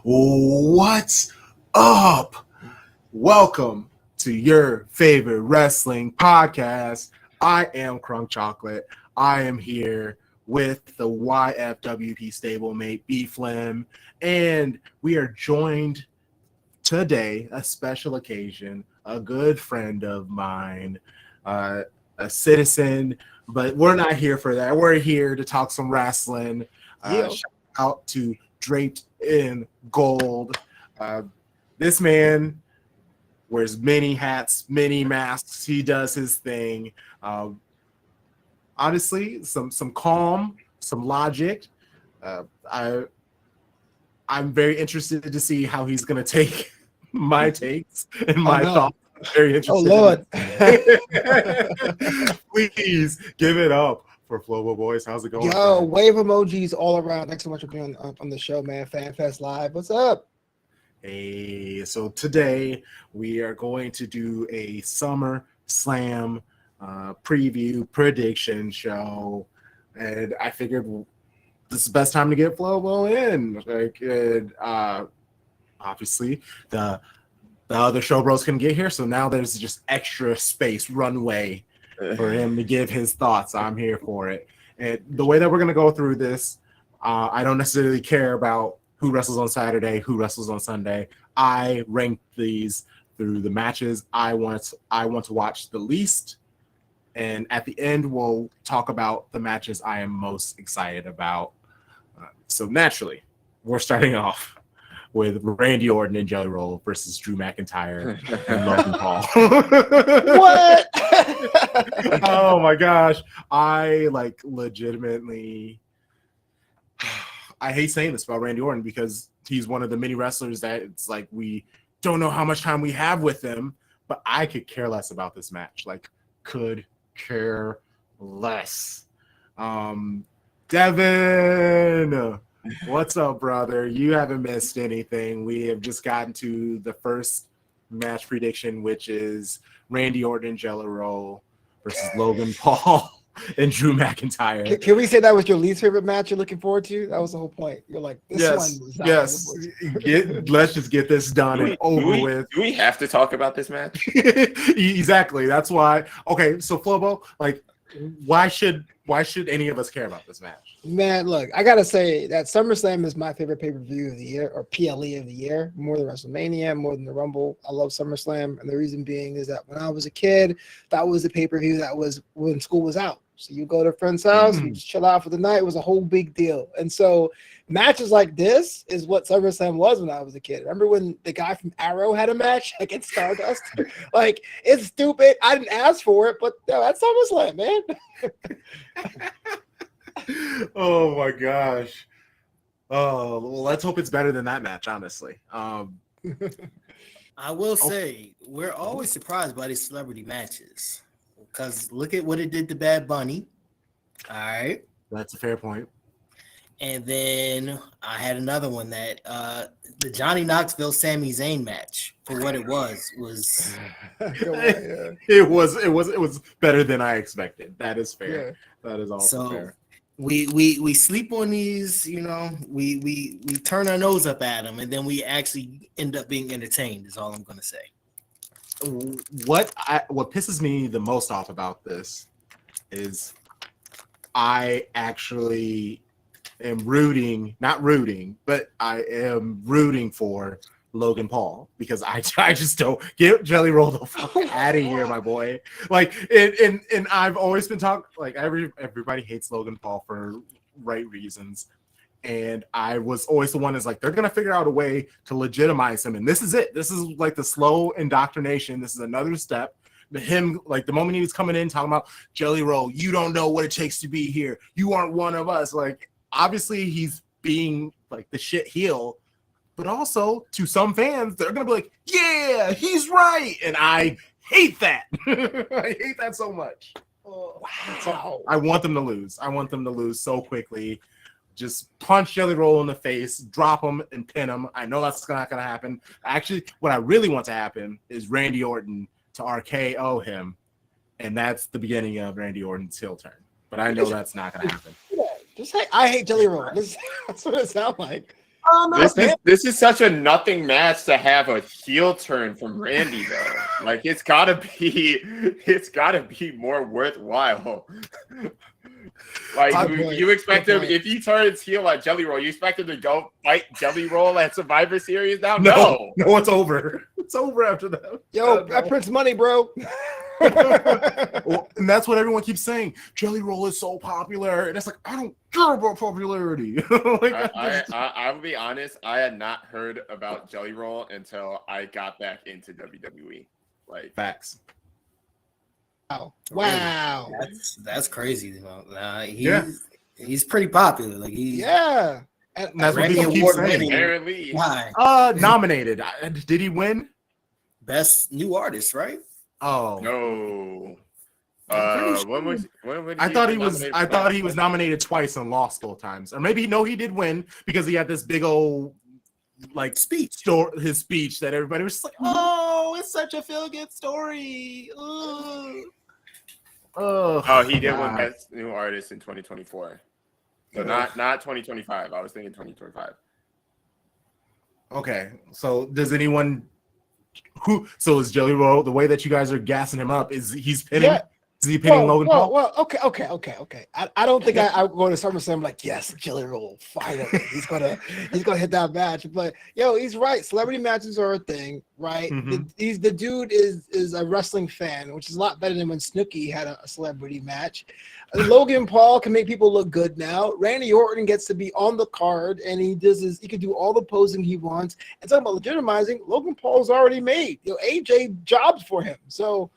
What's up? Welcome to your favorite wrestling podcast. I am Crunk Chocolate. I am here with the YFWP stablemate B Flem, and we are joined today, a special occasion, a good friend of mine, a citizen, but we're not here for that. We're here to talk some wrestling. Shout out to Draped in Gold. This man wears many hats, many masks. He does his thing. Honestly, some calm, some logic. I'm very interested to see how he's going to take my takes and my thoughts. I'm very interested. Oh, Lord. Please give it up for Flobo Boys. How's it going? Yo, man? wave emojis all around. Thanks so much for being on the show, man. FanFest Live. What's up? Hey, so today we are going to do a SummerSlam preview prediction show. And I figured this is the best time to get Flobo in. Obviously, the other show bros can get here, so now there's just extra space, runway for him to give his thoughts. I'm here for it. And the way that we're going to go through this, I don't necessarily care about who wrestles on Saturday, who wrestles on Sunday. I rank these through the matches I want to watch the least. And at the end, we'll talk about the matches I am most excited about. So naturally, we're starting off with Randy Orton and Jelly Roll versus Drew McIntyre and Logan Paul. What? Oh my gosh. I legitimately I hate saying this about Randy Orton because he's one of the many wrestlers that it's like we don't know how much time we have with him, but I could care less about this match. Could care less. Devin, what's up, brother? You haven't missed anything. We have just gotten to the first match prediction, which is Randy Orton and Jelly Roll versus Logan Paul and Drew McIntyre. Can we say that was your least favorite match you're looking forward to? That was the whole point. You're like, this one was not Let's just get this done and over with. Do we have to talk about this match? Exactly. That's why. Okay, so Flobo, why should any of us care about this match? Man, look, I gotta say that SummerSlam is my favorite pay-per-view of the year, or PLE of the year, more than WrestleMania, more than the Rumble. I love SummerSlam, and the reason being is that when I was a kid, that was the pay-per-view that was when school was out. So you go to a friend's house, you just chill out for the night. It was a whole big deal. And so matches like this is what SummerSlam was when I was a kid. Remember when the guy from Arrow had a match against Stardust? It's stupid. I didn't ask for it, but that's SummerSlam, man. Oh my gosh. Oh, well, let's hope it's better than that match, honestly. I will say we're always surprised by these celebrity matches because look at what it did to Bad Bunny. All right. That's a fair point. And then I had another one that the Johnny Knoxville Sami Zayn match, for what it was it was better than I expected. That is fair. Yeah. That is also fair. We sleep on these, we turn our nose up at them, and then we actually end up being entertained. Is all I'm going to say. What pisses me the most off about this is I actually am not rooting, but I am rooting for Logan Paul because I just don't get Jelly Roll the fuck out of here, my boy. And I've always been talking everybody hates Logan Paul for right reasons. And I was always the one that's they're gonna figure out a way to legitimize him. And this is it. This is the slow indoctrination. This is another step. Him, the moment he was coming in talking about Jelly Roll, you don't know what it takes to be here. You aren't one of us. Obviously he's being the shit heel, but also to some fans, they're gonna be yeah, he's right. And I hate that. I hate that so much. Wow. So I want them to lose. I want them to lose so quickly. Just punch Jelly Roll in the face, drop him, and pin him. I know that's not going to happen. Actually, what I really want to happen is Randy Orton to RKO him, and that's the beginning of Randy Orton's heel turn. But I know that's not going to happen. Just say I hate Jelly Roll. That's what it sounds like. This is such a nothing match to have a heel turn from Randy though. Like it's gotta be more worthwhile. Like you expect him if he turns heel at Jelly Roll, you expect him to go fight Jelly Roll at Survivor Series now? No, it's over. It's over after that. Yo, that prints money, bro. Well, and that's what everyone keeps saying. Jelly Roll is so popular, and it's like I don't care about popularity. Like, I'll be honest. I had not heard about Jelly Roll until I got back into WWE. Like facts. Wow. That's crazy. He's pretty popular. Like and that's what people keep saying. Apparently. Why? Nominated. Did he win? Best new artist, right? Oh no. I thought he was nominated twice and lost both times. Or maybe he did win because he had this big old like his speech that everybody was just like, oh, it's such a feel-good story. Oh, he did win Best New Artist in 2024. So not 2025. I was thinking 2025. Okay, so does anyone is Jelly Roll the way that you guys are gassing him up? Is he's pinning? Yeah. Is he pinning Logan Paul? Well, okay. I don't think I go to SummerSlam like, yes, Jelly Roll, finally. He's gonna hit that match. But yo, he's right. Celebrity matches are a thing, right? Mm-hmm. The dude is a wrestling fan, which is a lot better than when Snooki had a celebrity match. Logan Paul can make people look good now. Randy Orton gets to be on the card, and he can do all the posing he wants. And talking about legitimizing, Logan Paul's already made. AJ jobs for him. So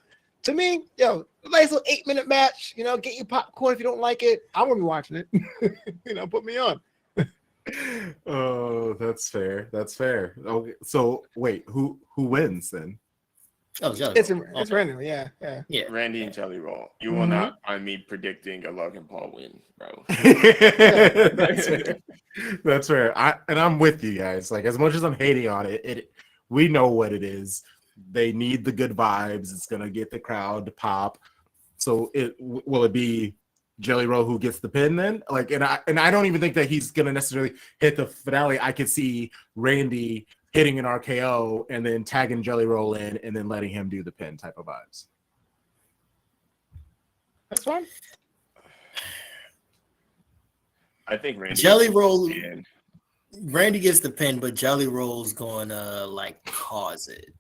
to me, a nice little 8-minute match. Get your popcorn if you don't like it. I'm gonna be watching it. Put me on. Oh, that's fair. Okay, so wait, who wins then? Oh, Jelly Roll. It's Randy, yeah. Randy and Jelly Roll. You will not find me predicting a Logan Paul win, bro. That's fair. I'm with you guys. Like, as much as I'm hating on it, we know what it is. They need the good vibes. It's gonna get the crowd to pop. So will it be Jelly Roll who gets the pin then? Like, and I don't even think that he's gonna necessarily hit the finale. I could see Randy hitting an RKO and then tagging Jelly Roll in and then letting him do the pin type of vibes. That's fine. I think Randy Jelly Roll. Randy gets the pin, but Jelly Roll's going to cause it.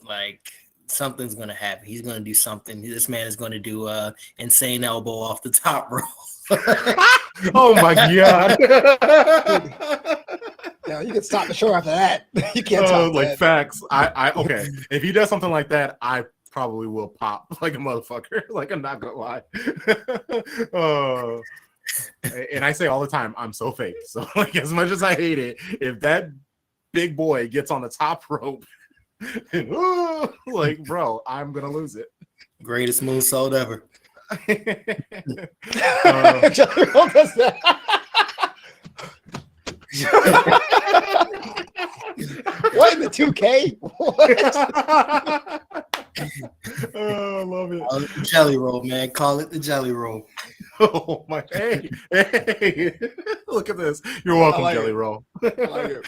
Like something's going to happen. He's going to do something. This man is going to do a insane elbow off the top rope. Oh my god. Yeah, you can stop the show after that. You can't stop that. Facts. I okay. If he does something like that, I probably will pop like a motherfucker. Like, I'm not gonna lie. And I say all the time, I'm so fake. So like, as much as I hate it, if that big boy gets on the top rope, and, like, bro, I'm gonna lose it. Greatest moonsault ever. Jelly Roll does that. What in the 2K? What? Oh, I love it. Jelly Roll, man. Call it the Jelly Roll. Oh my! Hey! Look at this. You're welcome, Jelly Roll. I like it.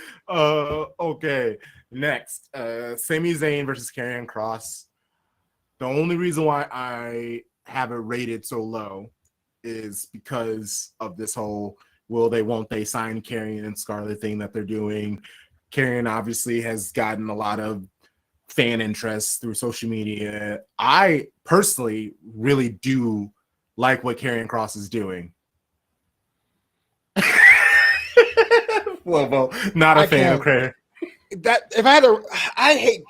Okay. Next, Sami Zayn versus Karrion Kross. The only reason why I have it rated so low is because of this whole will they, won't they sign Karrion and Scarlett thing that they're doing. Karrion obviously has gotten a lot of fan interest through social media. I personally really do like what Karrion Kross is doing. Well, not a fan of Karrion. That if I had to,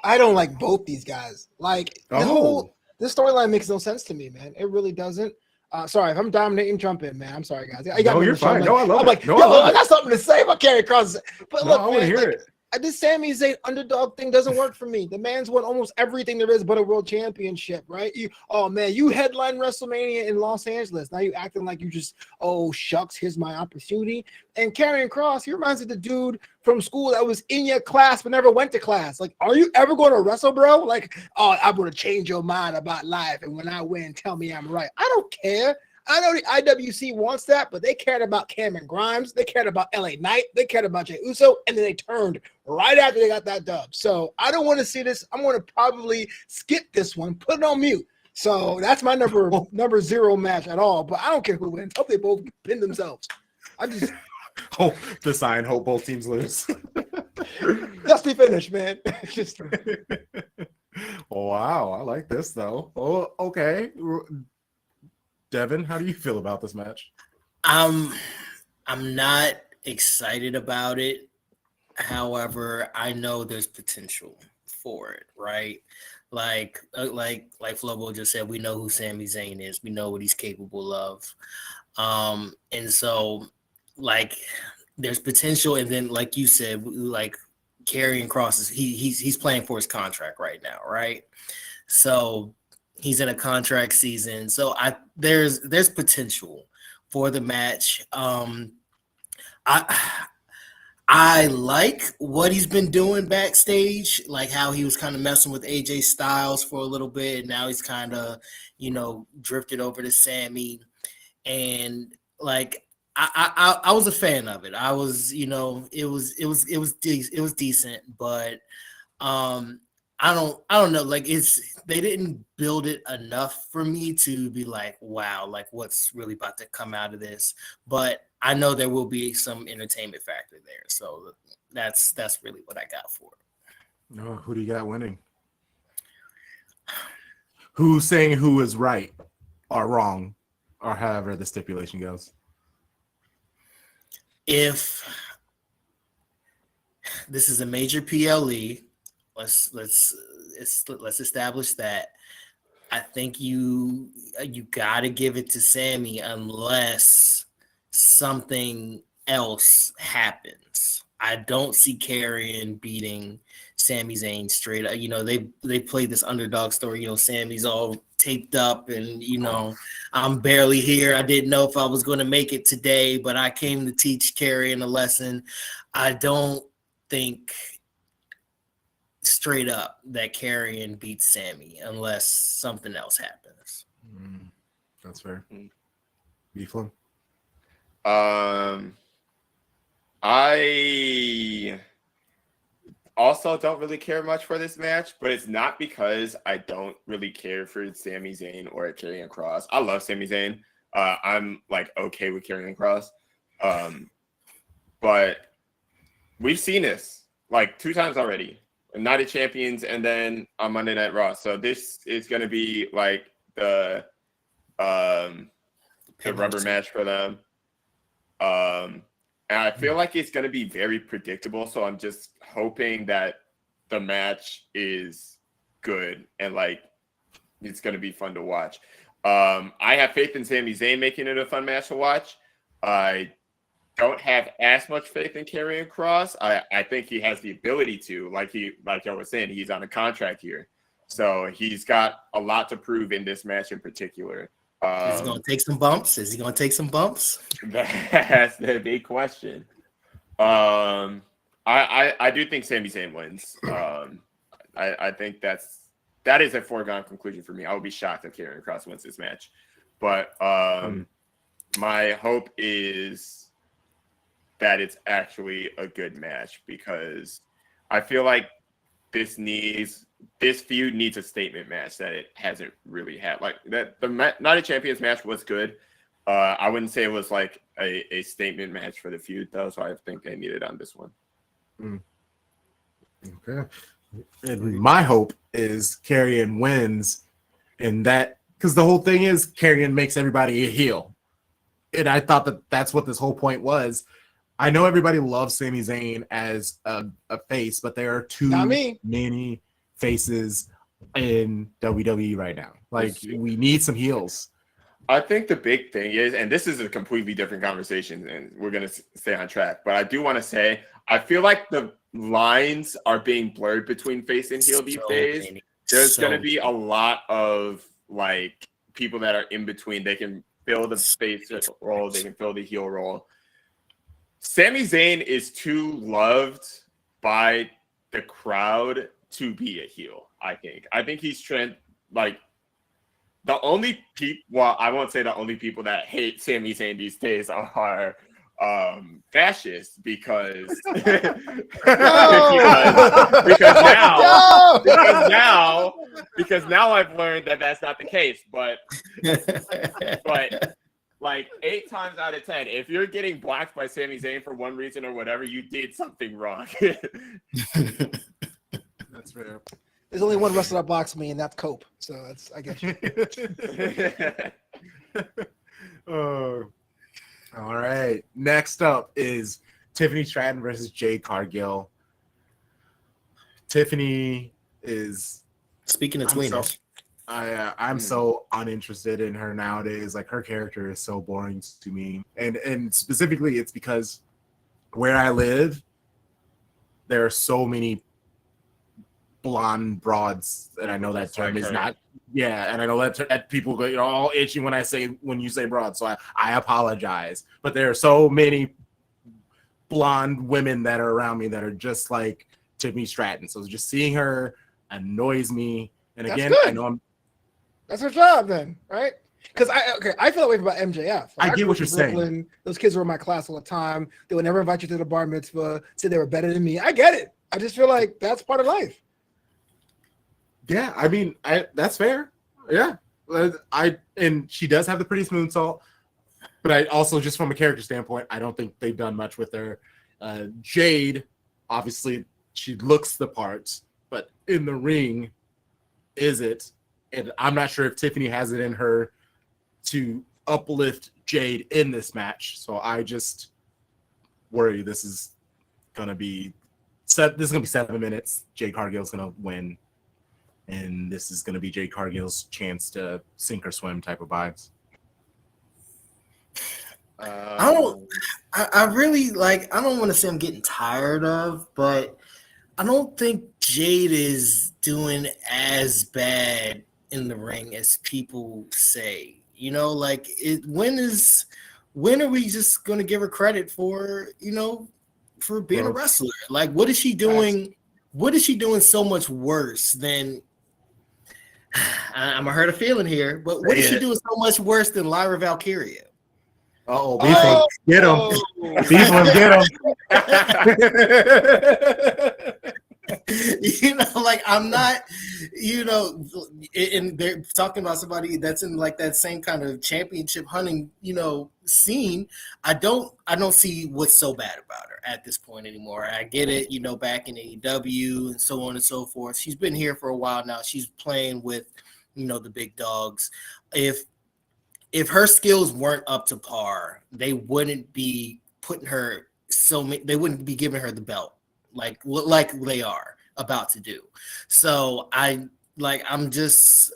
I don't like both these guys. Like this storyline makes no sense to me, man. It really doesn't. Sorry if I'm dominating, jump in, man. I'm sorry, guys. You're fine. I love it. I got something to say about Karrion Kross. But look, I want to hear it. This Sami Zayn underdog thing doesn't work for me. The man's won almost everything there is but a world championship, right? You headline WrestleMania in Los Angeles. Now you acting like you just, shucks, here's my opportunity. And Karrion Kross, he reminds me of the dude from school that was in your class but never went to class. Like, are you ever going to wrestle, bro? Like, I'm going to change your mind about life. And when I win, tell me I'm right. I don't care. I know the IWC wants that, but they cared about Cameron Grimes, they cared about LA Knight, they cared about Jey Uso, and then they turned right after they got that dub. So I don't want to see this. I'm going to probably skip this one, put it on mute. So that's my number 0 match at all. But I don't care who wins. Hope they both pin themselves. I just hope both teams lose. that's the finish, man. Just wow, I like this though. Oh, okay. Devin, how do you feel about this match? I'm not excited about it. However, I know there's potential for it, right? Like Flobo just said, we know who Sami Zayn is. We know what he's capable of. And so like there's potential, and then like you said, like Karrion Kross is he's playing for his contract right now, right? So he's in a contract season. So there's potential for the match. I like what he's been doing backstage, like how he was kind of messing with AJ Styles for a little bit. And now he's kind of, drifted over to Sammy. And like, I was a fan of it. I was, it was decent, but I don't know. Like they didn't build it enough for me to be like, wow, like what's really about to come out of this. But I know there will be some entertainment factor there. So that's really what I got for it. No, who do you got winning? Who's saying who is right or wrong, or however the stipulation goes? If this is a major PLE, let's establish that. I think you got to give it to Sammy unless something else happens. I don't see Karrion beating Sami Zayn straight up. They played this underdog story. Sammy's all taped up and, I'm barely here. I didn't know if I was going to make it today, but I came to teach Karrion a lesson. I don't think straight up that Karrion beats Sammy unless something else happens. That's fair. Flem? I also don't really care much for this match, but it's not because I don't really care for Sami Zayn or Karrion Kross. I love Sami Zayn. I'm like okay with Karrion Kross. But we've seen this like 2 times already. United Champions and then on Monday Night Raw. So this is going to be like the rubber match for them. And I feel like it's going to be very predictable. So I'm just hoping that the match is good and like it's going to be fun to watch. I have faith in Sami Zayn making it a fun match to watch. I don't have as much faith in Karrion Kross. I think he has the ability to, like I was saying, he's on a contract here. So he's got a lot to prove in this match in particular. Is he going to take some bumps? That's the big question. I do think Sami Zayn wins. I think that is a foregone conclusion for me. I would be shocked if Karrion Kross wins this match. But my hope is that it's actually a good match because I feel like this feud needs a statement match that it hasn't really had. Like that, the Night of Champions match was good. I wouldn't say it was like a statement match for the feud though, so I think they need it on this one. Okay. And my hope is Karrion wins, and that because the whole thing is Karrion makes everybody a heel, and I thought that that's what this whole point was. I know everybody loves Sami Zayn as a face, but there are too many faces in WWE right now. Like, we need some heels. I think the big thing is, and this is a completely different conversation, and we're going to stay on track, but I do want to say, I feel like the lines are being blurred between face and heel these days. There's going to be a lot of, like, people that are in between. They can fill the face role. They can fill the heel role. Sami Zayn is too loved by the crowd to be a heel, I think. I think he's the only people, well, I won't say the only people that hate Sami Zayn these days are fascists because because now I've learned that that's not the case. But like 8 times out of 10, if you're getting blocked by Sami Zayn for one reason or whatever, you did something wrong. That's fair. There's only one wrestler that blocks me, and that's Cope. So that's I get you. All right. Next up is Tiffany Stratton versus Jade Cargill. Tiffany is Speaking of tweeners. I'm so uninterested in her nowadays. Like her character is so boring to me, and specifically it's because where I live, there are so many blonde broads, and I know that term is not. Yeah, and I know that people go all itchy when you say broad. So I apologize, but there are so many blonde women that are around me that are just like Tiffany Stratton. So just seeing her annoys me. And again, I know that's her job then, right? Because I feel that way about MJF. Like, I get what you're saying. Those kids were in my class all the time. They would never invite you to the bar mitzvah, say they were better than me. I get it. I just feel like that's part of life. Yeah, I mean, that's fair. Yeah, and she does have the prettiest moonsault, but I also, just from a character standpoint, I don't think they've done much with her. Jade, obviously, she looks the part, but in the ring, is it? And I'm not sure if Tiffany has it in her to uplift Jade in this match. So I just worry this is gonna be 7 minutes. Jade Cargill's gonna win. And this is going to be Jade Cargill's chance to sink or swim type of vibes. I don't want to say I'm getting tired of, but I don't think Jade is doing as bad in the ring as people say. You know, like when are we just going to give her credit for, for being a wrestler? Like, what is she doing? What is she doing so much worse than? I'm gonna hurt a feeling here, but what is she doing so much worse than Lyra Valkyria? Get him! Beef one, get him! Like I'm not, and they're talking about somebody that's in like that same kind of championship hunting, scene. I don't see what's so bad about her at this point anymore. I get it, back in AEW and so on and so forth. She's been here for a while now. She's playing with, the big dogs. If her skills weren't up to par, they wouldn't be putting her they wouldn't be giving her the belt like they are about to do. So I'm just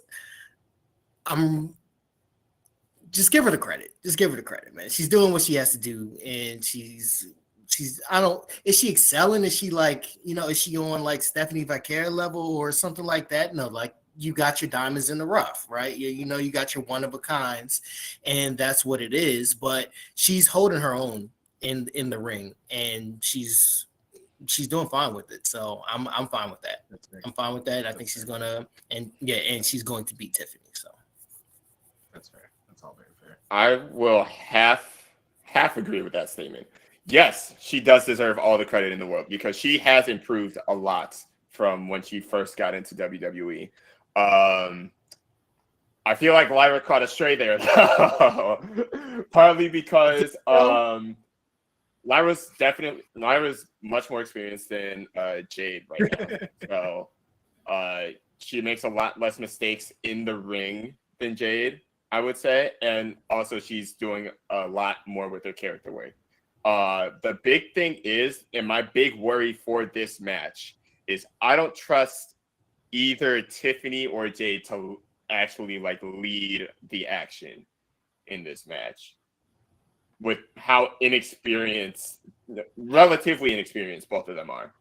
give her the credit. Just give her the credit, man. She's doing what she has to do, and is she excelling? Is she is she on like Stephanie Vicaire level or something like that? No, like you got your diamonds in the rough, right? You got your one of a kinds, and that's what it is. But she's holding her own in the ring, and she's doing fine with it. So I'm fine with that. I'm fine with that. I think she's gonna and she's going to beat Tiffany. So that's fair. That's all very fair. I will half agree with that statement. Yes, she does deserve all the credit in the world because she has improved a lot from when she first got into WWE. I feel like Lyra caught a stray there, though. Partly because Lyra's much more experienced than Jade right now. So she makes a lot less mistakes in the ring than Jade, I would say. And also she's doing a lot more with her character work. The big thing is, and my big worry for this match is I don't trust either Tiffany or Jade to actually lead the action in this match with how relatively inexperienced both of them are.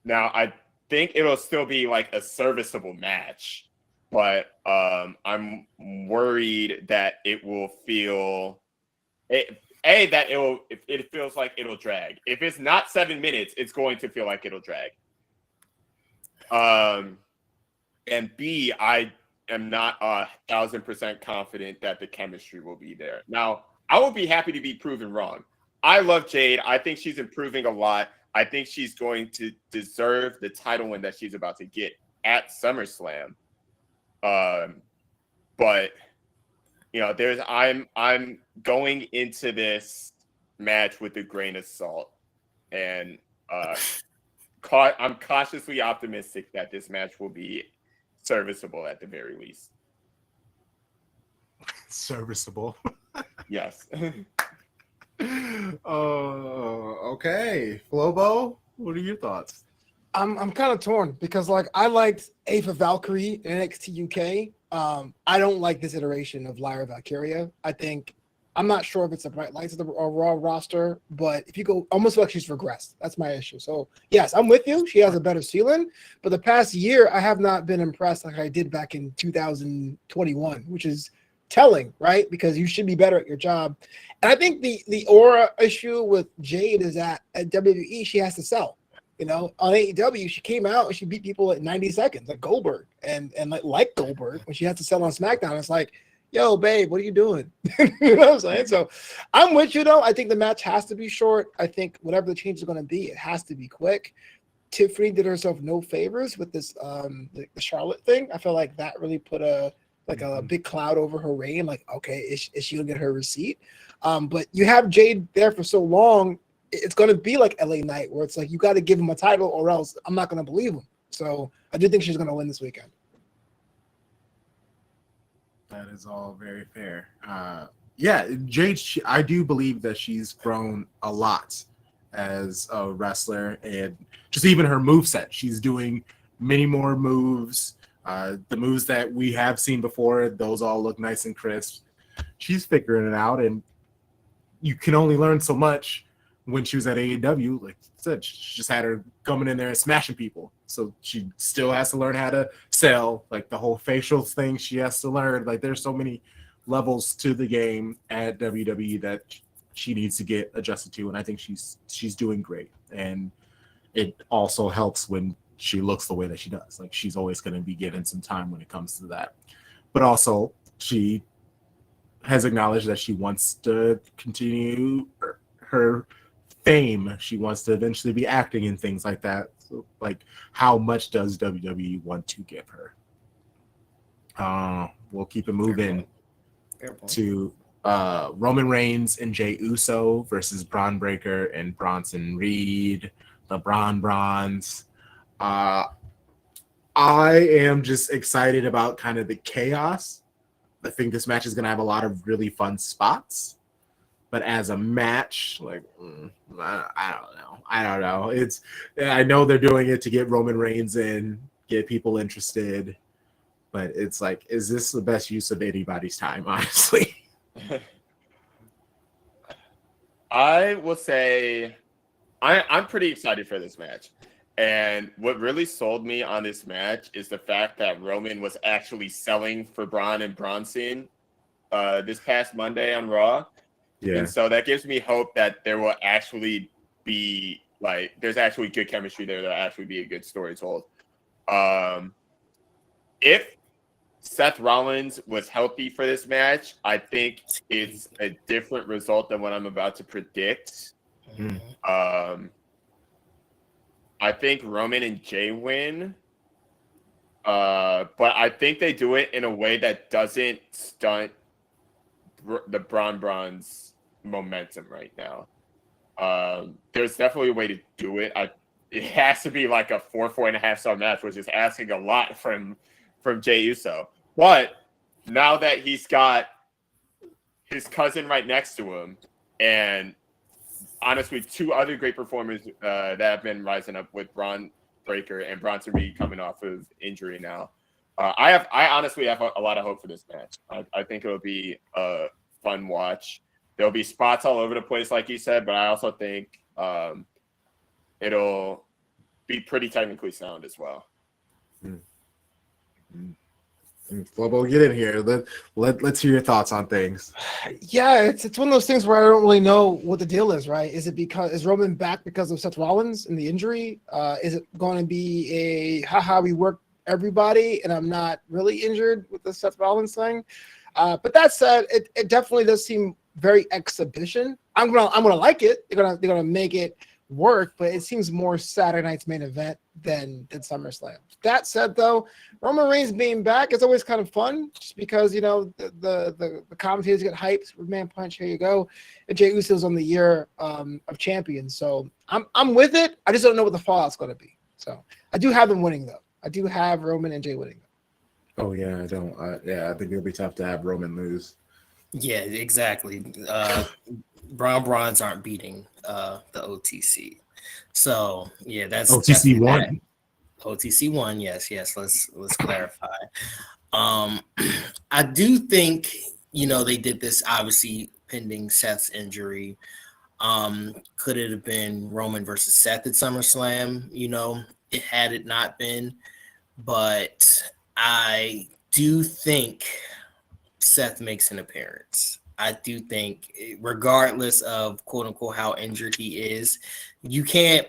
Now I think it'll still be like a serviceable match, but I'm worried that it will feel it feels like it'll drag. If it's not 7 minutes, it's going to feel like it'll drag. And B, I am not 1,000% confident that the chemistry will be there. Now, I will be happy to be proven wrong. I love Jade. I think she's improving a lot. I think she's going to deserve the title win that she's about to get at SummerSlam. But you know, I'm going into this match with a grain of salt, and I'm cautiously optimistic that this match will be serviceable at the very least. Serviceable. Yes. Okay. Flobo, what are your thoughts? I'm kind of torn because like I liked Ava Valkyrie in NXT UK. I don't like this iteration of Lyra Valkyria. I'm not sure if it's the bright lights of the Raw roster, but if you go, almost feel like she's regressed. That's my issue. So yes, I'm with you. She has a better ceiling, but the past year I have not been impressed like I did back in 2021, which is telling, right? Because you should be better at your job. And I think the aura issue with Jade is that at WWE she has to sell. You know, on AEW, she came out and she beat people at 90 seconds, like Goldberg, and like Goldberg, when she had to sell on SmackDown, it's like, yo, babe, what are you doing? You know what I'm saying? So I'm with you, though. I think the match has to be short. I think whatever the change is going to be, it has to be quick. Tiffany did herself no favors with this the Charlotte thing. I feel like that really put a big cloud over her reign. Like, okay, is she going to get her receipt? But you have Jade there for so long, it's going to be like LA Knight, where it's like you got to give him a title or else I'm not going to believe him. So I do think she's going to win this weekend. That is all very fair. Yeah, Jade, I do believe that she's grown a lot as a wrestler, and just even her moveset. She's doing many more moves. The moves that we have seen before, those all look nice and crisp. She's figuring it out, and you can only learn so much. When she was at AEW, like I said, she just had her coming in there and smashing people. So she still has to learn how to sell, like the whole facial thing she has to learn. Like there's so many levels to the game at WWE that she needs to get adjusted to. And I think she's doing great. And it also helps when she looks the way that she does. Like she's always going to be given some time when it comes to that. But also she has acknowledged that she wants to continue her fame. She wants to eventually be acting and things like that. So, like, how much does WWE want to give her? We'll keep it moving to Roman Reigns and Jey Uso versus Braun Breaker and Bronson Reed, the Bronze. I am just excited about kind of the chaos. I think this match is going to have a lot of really fun spots. But as a match, like, I don't know. I know they're doing it to get Roman Reigns in, get people interested. But it's like, is this the best use of anybody's time, honestly? I will say I'm pretty excited for this match. And what really sold me on this match is the fact that Roman was actually selling for Braun and Bronson this past Monday on Raw. Yeah. And so that gives me hope that there will actually be, like, there's actually good chemistry there. There'll actually be a good story told. If Seth Rollins was healthy for this match, I think it's a different result than what I'm about to predict. Mm-hmm. I think Roman and Jey win. But I think they do it in a way that doesn't stunt the Braun's momentum right now. There's definitely a way to do it. It has to be like a 4.5 star match, which is asking a lot from Jey Uso. But now that he's got his cousin right next to him, and honestly, two other great performers that have been rising up with Braun Breaker and Bronson Reed coming off of injury now, I honestly have a lot of hope for this match. I think it'll be a fun watch. There'll be spots all over the place, like you said, but I also think it'll be pretty technically sound as well. Flobo, get in here. Let's hear your thoughts on things. Yeah, it's one of those things where I don't really know what the deal is, right? Is Roman back because of Seth Rollins and the injury? Is it going to be a we worked everybody, and I'm not really injured with the Seth Rollins thing. But that said, it definitely does seem very exhibition. I'm gonna like it. They're gonna make it work, but it seems more Saturday night's main event than SummerSlam. That said, though, Roman Reigns being back is always kind of fun, just because the commentators get hyped. Man punch, here you go. And Jey Uso's on the year of champions, so I'm with it. I just don't know what the fallout's going to be. So I do have them winning, though. I do have Roman and Jey winning. Oh yeah, I don't. I think it'll be tough to have Roman lose. Yeah, exactly. Bronze aren't beating the OTC. So yeah, that's OTC one. OTC one, yes. Let's clarify. I do think they did this obviously pending Seth's injury. Could it have been Roman versus Seth at SummerSlam? It had it not been, but I do think Seth makes an appearance. I do think, regardless of quote unquote how injured he is, you can't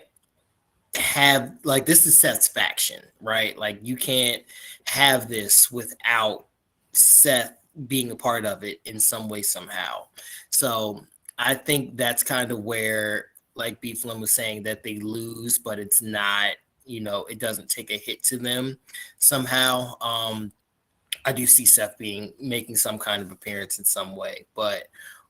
have this is Seth's faction, right? Like, you can't have this without Seth being a part of it in some way, somehow. So I think that's kind of where, like B. Flem was saying, that they lose, but it's not, it doesn't take a hit to them somehow. I do see Seth making some kind of appearance in some way, but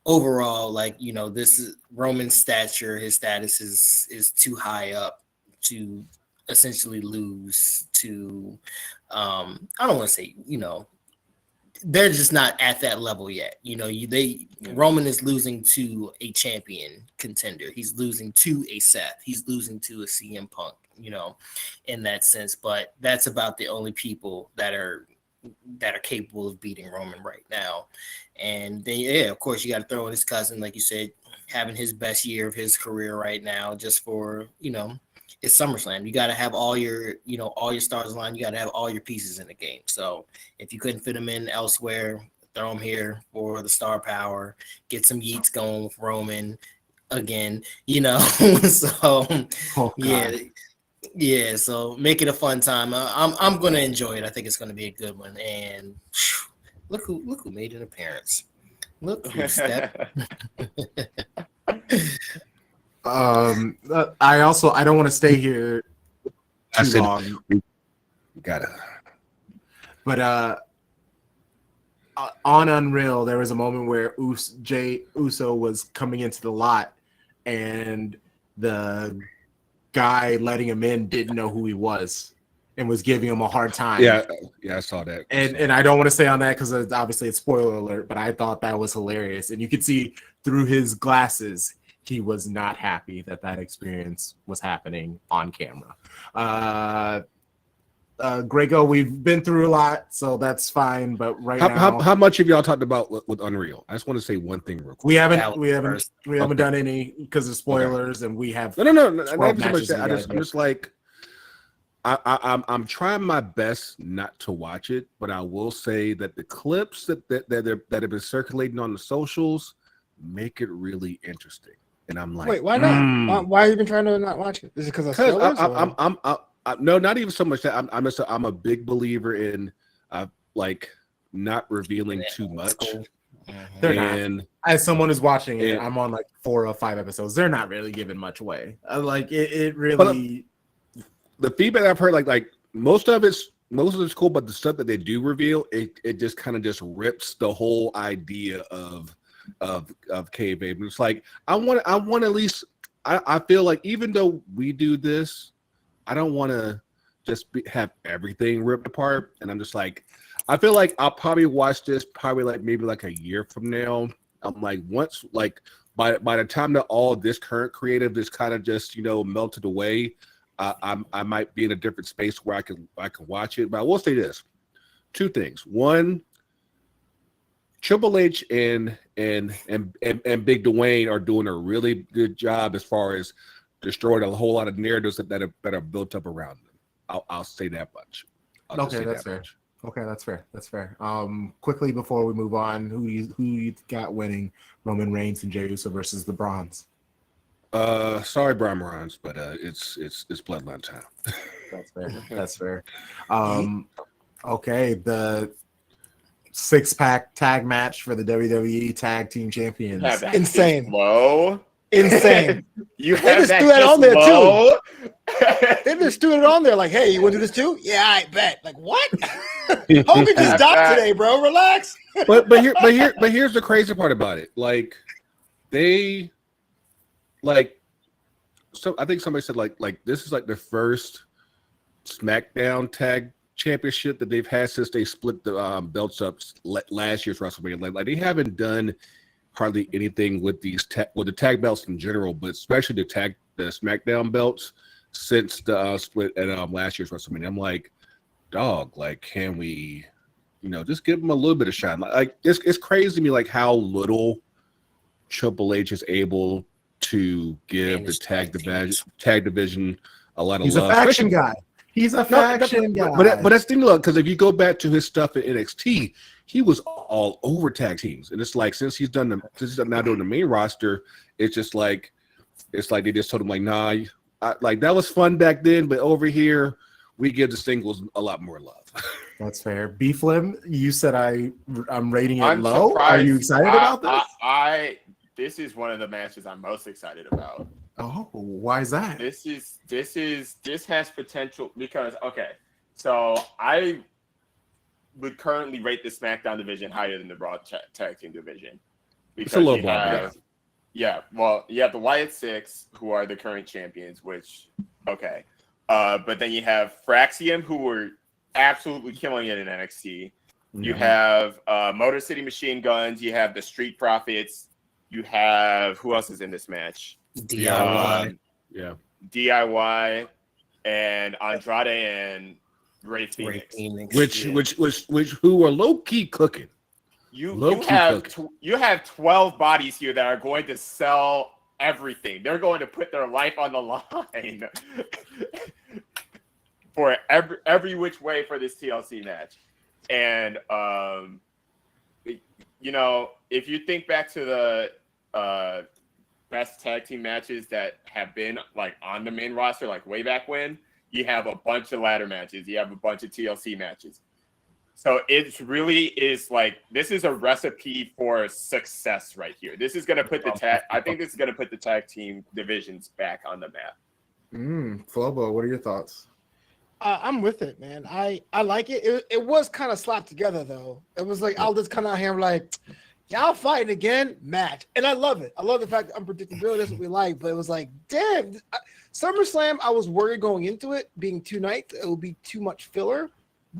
overall, this is Roman's stature. His status is too high up to essentially lose to. I don't want to say they're just not at that level yet. Roman is losing to a champion contender. He's losing to a Seth. He's losing to a CM Punk. In that sense, but that's about the only people that are capable of beating Roman right now. And then, yeah, of course, you got to throw in his cousin, like you said, having his best year of his career right now, just for, it's SummerSlam. You got to have all your stars aligned. You got to have all your pieces in the game. So if you couldn't fit them in elsewhere, throw them here for the star power, get some yeets going with Roman again, so yeah, so make it a fun time. I'm going to enjoy it. I think it's going to be a good one. And look who made an appearance. Look who stepped. I don't want to stay here too long. Got it. But on Unreal, there was a moment where Jey Uso was coming into the lot, and the guy letting him in didn't know who he was and was giving him a hard time. Yeah, I saw that. And I don't want to stay on that because obviously it's spoiler alert, but I thought that was hilarious. And you could see through his glasses, he was not happy that experience was happening on camera. Greggo, we've been through a lot, so that's fine. But now, how much have y'all talked about with Unreal? I just want to say one thing real quick. We haven't done any because of spoilers, and we have no. Not so much that. I'm just like, I'm trying my best not to watch it, but I will say that the clips that have been circulating on the socials make it really interesting. And I'm like, wait, why not? Why have you been trying to not watch it? Is it because of spoilers? No, not even so much that I'm a big believer in not revealing too much. They're not. As someone who's watching it, I'm on 4 or 5 episodes. They're not really giving much away. It really. The feedback I've heard, most of it's cool, but the stuff that they do reveal, it just kind of just rips the whole idea of kayfabe. And it's like I want at least. I feel like even though we do this, I don't want to just have everything ripped apart. And I'm just like, I feel like I'll probably watch this maybe a year from now. I'm like, once by the time that all this current creative is kind of just melted away, I might be in a different space where I can watch it. But I will say this: 2 things. One, Triple H and Big Dwayne are doing a really good job as far as destroying a whole lot of narratives that are built up around them. I'll say that much. Okay, that's fair. Okay, that's fair. Quickly before we move on, who you got winning Roman Reigns and Jey Uso versus the Bronze? Sorry, Brian Morons, but it's bloodline time. That's fair. That's fair. Okay, the 6-pack tag match for the WWE Tag Team Champions. Have that Insane. just low. Insane. You They have just that threw that just on there, too. low? They just threw it on there like, hey, you want to do this too? Yeah, I bet. Like, what? Hogan just died today, bro. Relax. Here's the crazy part about it. Like, they, like, so I think somebody said like this is like the first SmackDown Tag Championship that they've had since they split the belts up last year's WrestleMania. Like they haven't done hardly anything with these with the tag belts in general, but especially the SmackDown belts since the split at last year's WrestleMania. I'm like, dog, like, can we, just give them a little bit of shine? Like it's crazy to me, like how little Triple H is able to give the tag division a lot of He's love. A faction guy. He's a faction guy. But that's the thing, look, because if you go back to his stuff at NXT, he was all over tag teams, and it's like since he's now doing the main roster, it's like they just told him like, nah, like that was fun back then, but over here we give the singles a lot more love. That's fair. B Flem, you said I'm rating it I'm low. surprised. Are you excited about this? This is one of the matches I'm most excited about. Oh, why is that? This has potential because so I would currently rate the SmackDown division higher than the Raw tag team division. It's a little bit. Yeah, well, you have the Wyatt Six, who are the current champions, which but then you have Fraxium, who were absolutely killing it in NXT. You have Motor City Machine Guns. You have the Street Profits. You have who else is in this match? DIY. DIY and Andrade and Ray Phoenix. Which who are low key cooking. You have 12 bodies here that are going to sell everything. They're going to put their life on the line for every which way for this TLC match. And if you think back to the best tag team matches that have been like on the main roster, like way back when, you have a bunch of ladder matches, you have a bunch of TLC matches. So it really is like, this is a recipe for success right here. This is going to put I think this is going to put the tag team divisions back on the map. Flobo, what are your thoughts? I'm with it, man. I like it. It was kind of slapped together though. It was like, I'll just come out here and like, y'all fighting again, match. And I love it. I love the fact that unpredictability, that's what we like. But it was like, damn, SummerSlam, I was worried going into it, being 2 nights, it would be too much filler.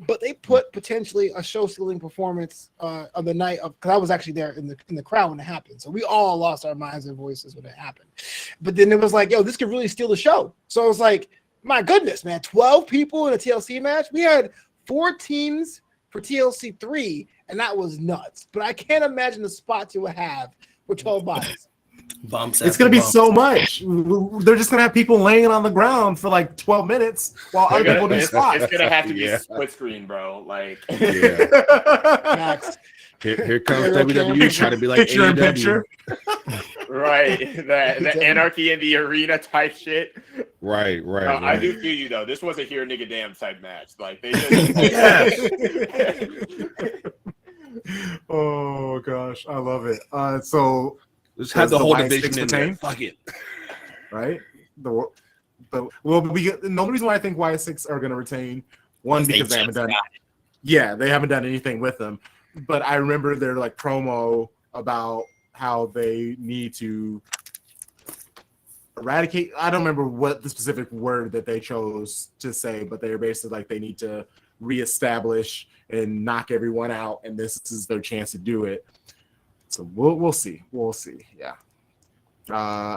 But they put potentially a show-stealing performance on the night of, because I was actually there in the crowd when it happened. So we all lost our minds and voices when it happened. But then it was like, yo, this could really steal the show. So it was like, my goodness, man, 12 people in a TLC match. We had 4 teams for TLC 3, and that was nuts. But I can't imagine the spots you would have with 12 bodies. It's going to be so much. They're just going to have people laying on the ground for like 12 minutes while other people do spots. It's going to have to be split screen, bro. Like, Here comes WWE trying to be like picture in picture. Right. The anarchy in the arena type shit. Right. I do feel you, though. This was a here nigga damn type match. Like, they just... Oh, gosh. I love it. So... Let's have the whole division in there. Fuck it. Right? The only reason why I think Y6 are going to retain, one, because they haven't done they haven't done anything with them. But I remember their like promo about how they need to eradicate. I don't remember what the specific word that they chose to say, but they're basically like they need to reestablish and knock everyone out, and this is their chance to do it. So we'll see. Yeah.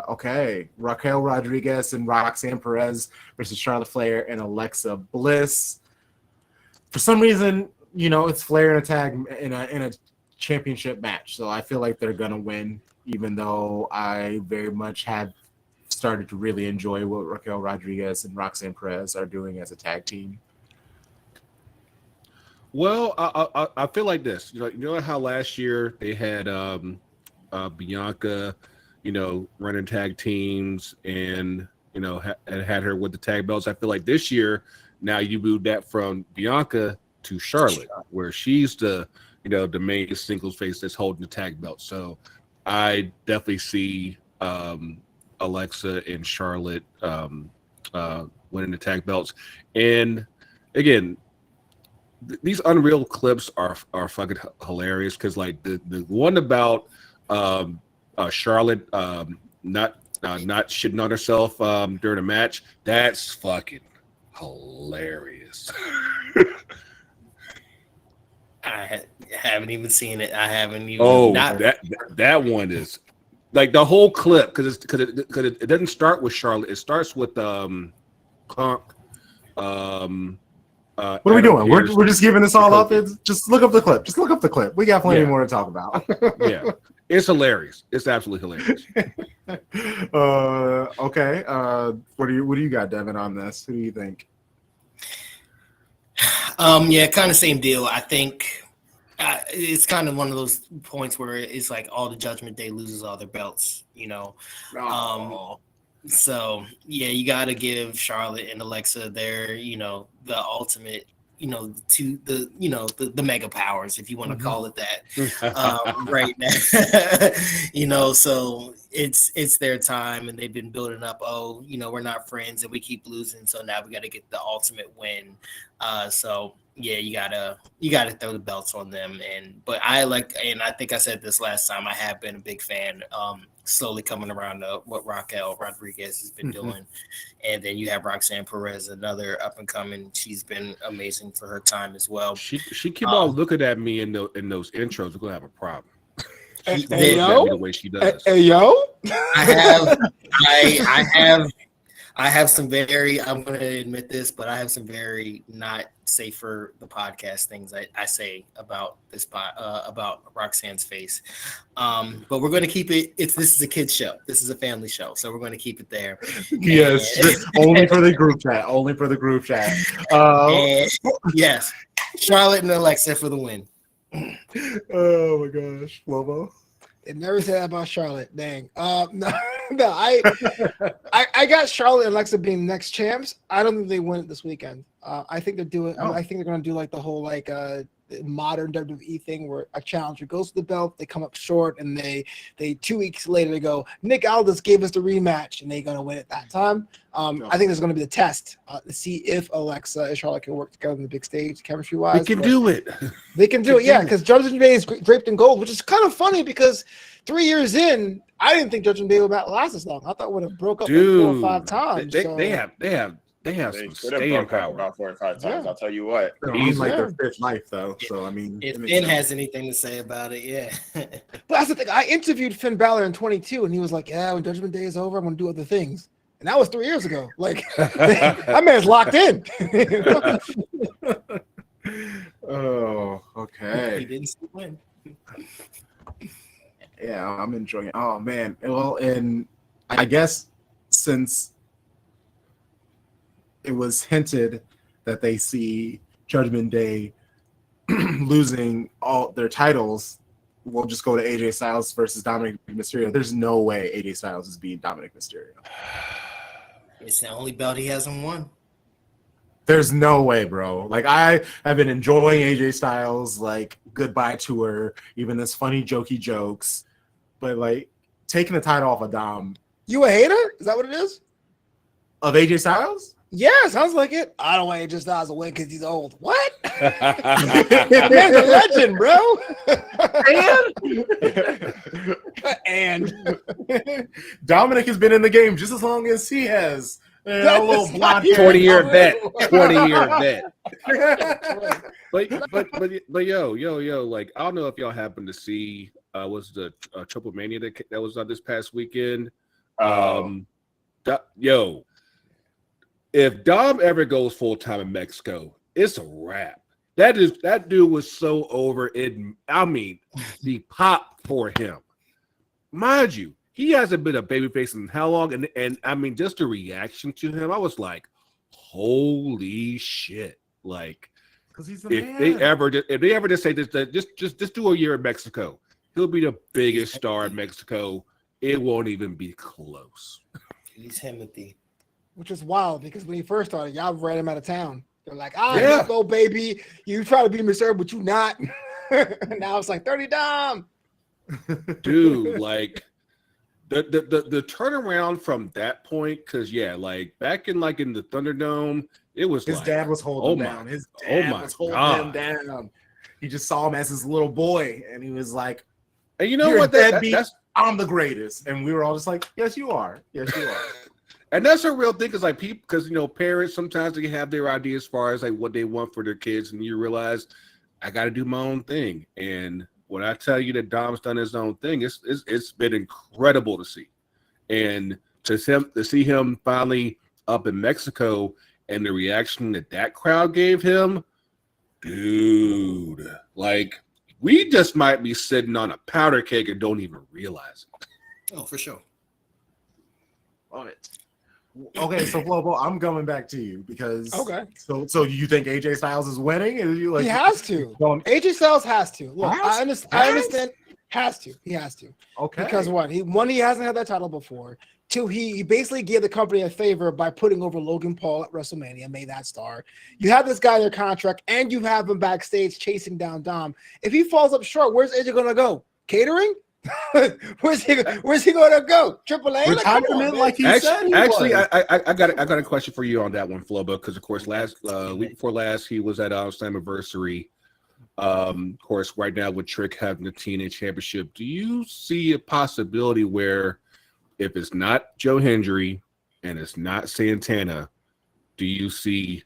Okay. Raquel Rodriguez and Roxanne Perez versus Charlotte Flair and Alexa Bliss. For some reason, it's Flair in a tag in a championship match. So I feel like they're gonna win, even though I very much have started to really enjoy what Raquel Rodriguez and Roxanne Perez are doing as a tag team. Well, I feel like this. You know how last year they had Bianca, running tag teams and had her with the tag belts. I feel like this year now you move that from Bianca to Charlotte, where she's the main singles face that's holding the tag belt. So I definitely see Alexa and Charlotte winning the tag belts. And again, these Unreal clips are fucking hilarious because like the one about Charlotte not shitting on herself during a match, that's fucking hilarious. I haven't even seen it. I haven't even. That one is like the whole clip because it doesn't start with Charlotte. It starts with Crunk. What are we doing? We're just giving this all up. It's just look up the clip. Just look up the clip. We got plenty more to talk about. Yeah, it's hilarious. It's absolutely hilarious. Okay. What do you got, Devin, on this? Who do you think? Yeah, kind of same deal. I think it's kind of one of those points where it's like all the Judgment Day loses all their belts, So yeah, you got to give Charlotte and Alexa their, the ultimate, the mega powers, if you want to call it that, right now. So it's their time, and they've been building up. Oh, we're not friends, and we keep losing, so now we got to get the ultimate win. So yeah, you gotta throw the belts on them, but I think I said this last time. I have been a big fan. Slowly coming around to what Raquel Rodriguez has been doing, and then you have Roxanne Perez, another up and coming. She's been amazing for her time as well. She keep on looking at me in those intros. We're gonna have a problem. Hey, yo, the way she does. Hey, yo. I have some very, I'm going to admit this, but I have some very not safe for the podcast things I say about this about Roxanne's face. But we're going to keep it. This is a kids show. This is a family show, so we're going to keep it there. Yes, only for the group chat. Only for the group chat. Yes, Charlotte and Alexa for the win. Oh my gosh, Lobo. They never said that about Charlotte. Dang. No, I got Charlotte and Alexa being next champs. I don't think they win it this weekend. I think they're doing. Oh. I think they're going to do like the whole modern WWE thing where a challenger goes to the belt, they come up short, and they 2 weeks later they go, Nick Aldis gave us the rematch, and they're going to win it that time. I think there's going to be the test to see if Alexa and Charlotte can work together on the big stage, chemistry wise. We can do it. They can do it, yeah, because Judgment Day is draped in gold, which is kind of funny because 3 years in, I didn't think Judgment Day would last as long. I thought it would have broke up like 4 or 5 times. They have some staying power. About 4 or 5 times. I'll tell you what. He's like their fifth life, though. So I mean, if Finn has anything to say about it, yeah. But that's the thing. I interviewed Finn Balor in 22, and he was like, "Yeah, when Judgment Day is over, I'm going to do other things." And that was 3 years ago. Like, that man's locked in. Oh, okay. He didn't win. Yeah, I'm enjoying it. Oh man. Well, and I guess since it was hinted that they see Judgment Day losing all their titles, we'll just go to AJ Styles versus Dominic Mysterio. There's no way AJ Styles is beating Dominic Mysterio. It's the only belt he hasn't won. There's no way, bro. Like, I have been enjoying AJ Styles, like, goodbye tour, even this funny, jokey jokes. But, like, taking the title off of Dom. You a hater? Is that what it is? Of AJ Styles? Yeah, sounds like it. I don't want AJ Styles to win because he's old. What? Man's a legend, bro. And Dominic has been in the game just as long as he has. A little blonde 20-year vet. 20-year vet. But yo, like, I don't know if y'all happened to see was the Triple Mania that was on this past weekend. If Dom ever goes full time in Mexico, it's a wrap. That dude was so over it. I mean, the pop for him. Mind you, he hasn't been a babyface in how long? And I mean, just the reaction to him, I was like, holy shit! Like, because he's if they ever just say this, just do a year in Mexico, he'll be the biggest star in Mexico. It won't even be close. He's Timothy. which is wild because when he first started, y'all ran him out of town. They're like, Yeah. no, baby, you try to be Mr. but you not. Now it's like 30 Dom. Dude, like the turnaround from that point, because like back in the Thunderdome, it was His like, dad was holding him oh down. His oh dad my was holding God. him down. He just saw him as his little boy, and he was like, And you know "You're what? a deadbeat. I'm the greatest." And we were all just like, "Yes, you are. Yes, you are." And that's a real thing, because like people, because parents sometimes they have their ideas as far as like what they want for their kids, and you realize I got to do my own thing. And when I tell you that Dom's done his own thing, it's been incredible to see, and to see him finally up in Mexico and the reaction that crowd gave him, dude, like we just might be sitting on a powder keg and don't even realize it. Oh, for sure. Love it. Okay, so Flobo, I'm coming back to you because Okay. So you think AJ Styles is winning? And you like He has to. AJ Styles has to. Look, I understand. Has to. He has to. Okay. Because he hasn't had that title before. Two, he basically gave the company a favor by putting over Logan Paul at WrestleMania, made that star. You have this guy in their contract, and you have him backstage chasing down Dom. If he falls up short, where's AJ gonna go? Catering? where's he gonna go? Triple A? Retirement, like he said. Actually, I got a question for you on that one, Flobo, because of course week before last he was at Slammiversary. Of course, right now with Trick having the TNA Championship, do you see a possibility where if it's not Joe Hendry and it's not Santana, do you see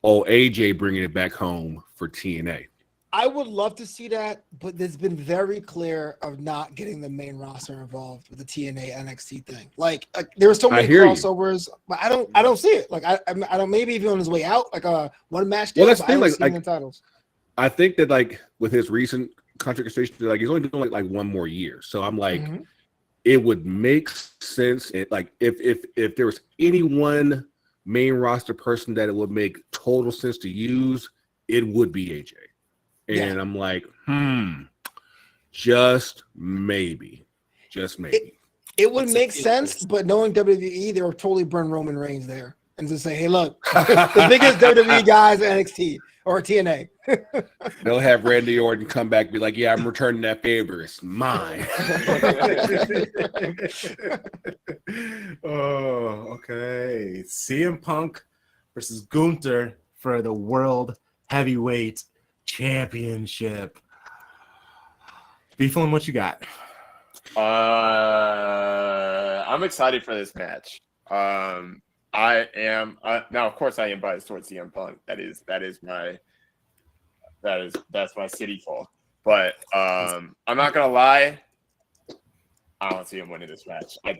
AJ bringing it back home for TNA? I would love to see that, but there's been very clear of not getting the main roster involved with the TNA NXT thing. Like there were so many crossovers, but I don't see it. Like I don't. Maybe even on his way out, like a one match. Well, that's the thing. Like the titles. I think that like with his recent contract extension, like he's only doing like one more year. So I'm like, it would make sense. Like if there was any one main roster person that it would make total sense to use, it would be AJ. And I'm like, just maybe. It would make sense, but knowing WWE, they would totally burn Roman Reigns there and just say, hey, look, the biggest WWE guys at NXT or TNA. They'll have Randy Orton come back and be like, yeah, I'm returning that favor. It's mine. Oh, okay. CM Punk versus Gunther for the World Heavyweight Championship. Beeflin, what you got? I'm excited for this match. I am now, of course, I am biased towards CM Punk. That's my city fault. But I'm not gonna lie. I don't see him winning this match. I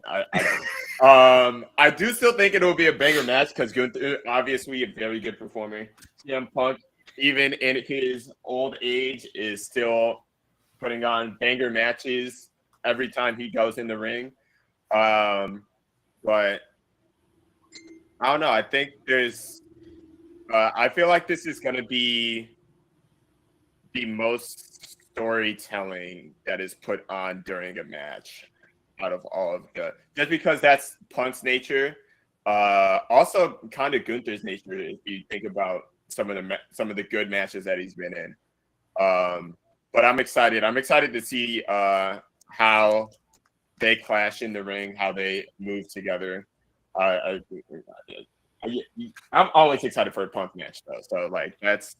don't. I do still think it will be a banger match because Gunther, obviously, a very good performer. CM Punk, even in his old age, is still putting on banger matches every time he goes in the ring. But I don't know. I think there's I feel like this is going to be the most storytelling that is put on during a match out of all of the, just because that's Punk's nature. Also kind of Gunther's nature if you think about some of the good matches that he's been in. But I'm excited. I'm excited to see how they clash in the ring, how they move together. I'm always excited for a Punk match though. So like that's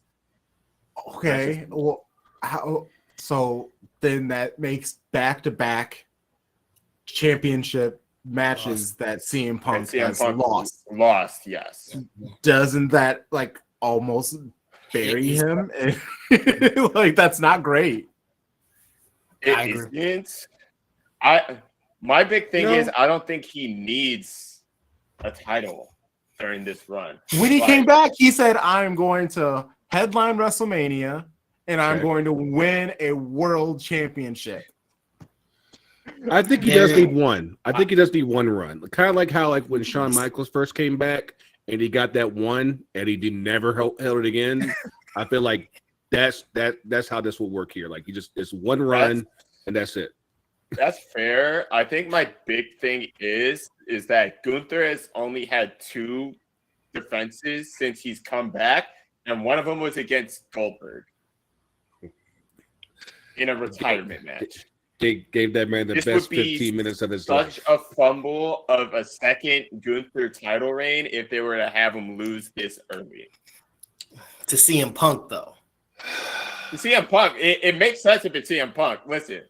okay. Well, so then that makes back-to-back championship matches that CM Punk has lost. Lost, yes. Doesn't that like almost bury him? Like that's not great. I agree. My big thing is I don't think he needs a title during this run. When he came back, he said, I'm going to headline WrestleMania and I'm going to win a world championship. I think he does need one. I think he does need one run. Kind of like how like when Shawn Michaels first came back and he got that one and he never held it again. I feel like that's how this will work here. Like it's one run and that's it. That's fair. I think my big thing is that Gunther has only had 2 defenses since he's come back, and one of them was against Goldberg in a retirement match. They gave that man the This best would be 15 minutes of his Such life. a fumble of a second Gunther title reign if they were to have him lose this early. To CM Punk, though. CM Punk, it makes sense if it's CM Punk. Listen.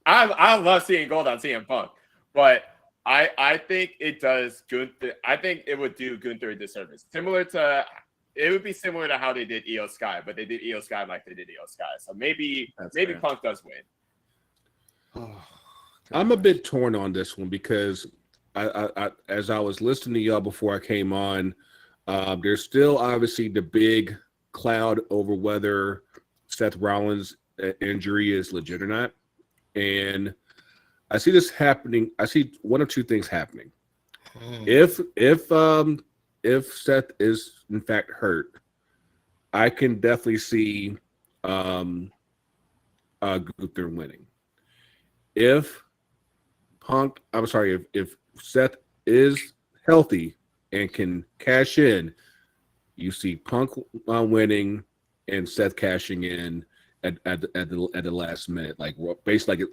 I love seeing gold on CM Punk, but I think it does Gunther. I think it would do Gunther a disservice. It would be similar to how they did Io Sky, but they did Io Sky like they did Io Sky. So maybe fair. Punk does win. I'm a bit torn on this one because I as I was listening to y'all before I came on, there's still obviously the big cloud over whether Seth Rollins' injury is legit or not. And I see this happening. I see one of two things happening. If Seth is in fact hurt, I can definitely see Gunther winning. If Seth is healthy and can cash in, you see Punk winning and Seth cashing in at the last minute, like basically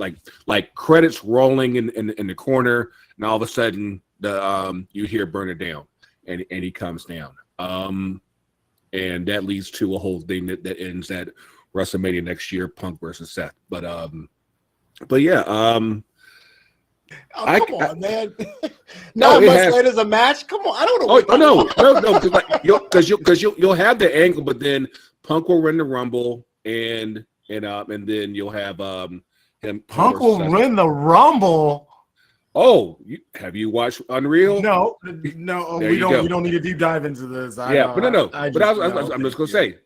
like credits rolling in the corner, and all of a sudden you hear "Burn It Down," and he comes down, and that leads to a whole thing that ends at WrestleMania next year, Punk versus Seth. But yeah, come on, man. Not much later as a match. Come on, I don't know. No, because you'll have the angle, but then Punk will win the Rumble, and then you'll have him. Punk will win the Rumble. Oh, have you watched Unreal? No, we don't need to deep dive into this. I'm just gonna say,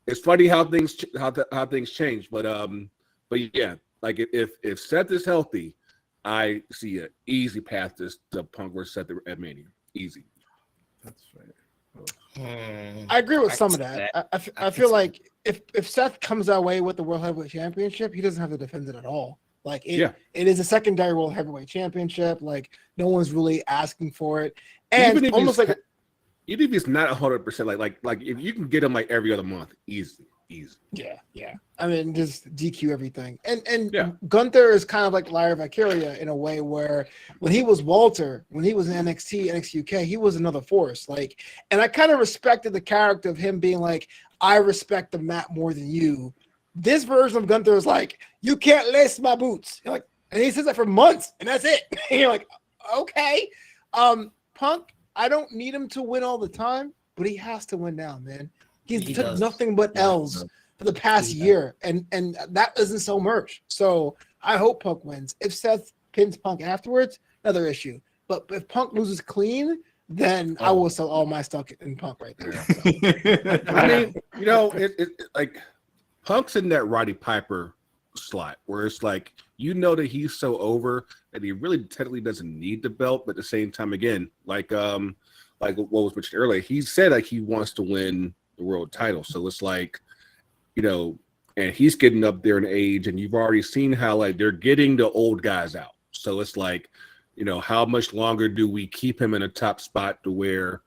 it's funny how things change, but yeah, like if Seth is healthy, I see an easy path to Punk versus Seth at Mania. Easy. That's right. I agree with some of that. I feel like if Seth comes that way with the World Heavyweight Championship, he doesn't have to defend it at all. Like it is a secondary World Heavyweight Championship. Like no one's really asking for it, and even if almost like even if he's not 100%, like if you can get him like every other month, easy. Yeah. I mean, just DQ everything, and Gunther is kind of like Lyra Valkyria in a way where when he was Walter, when he was in NXT UK, he was another force. Like, and I kind of respected the character of him being like, I respect the mat more than you. This version of Gunther is like, you can't lace my boots. You're like, and he says that for months, and that's it. And you're like, okay. Punk, I don't need him to win all the time, but he has to win now, man. He took nothing but L's for the past year, and that isn't so much. So I hope Punk wins. If Seth pins Punk afterwards, another issue. But if Punk loses clean, then I will sell all my stock in Punk right there. So. I mean, it like Punk's in that Roddy Piper slot where it's like that he's so over that he really technically doesn't need the belt, but at the same time, again, like what was mentioned earlier, he said like he wants to win the world title. So it's like, and he's getting up there in age, and you've already seen how like they're getting the old guys out. So it's like, how much longer do we keep him in a top spot to where,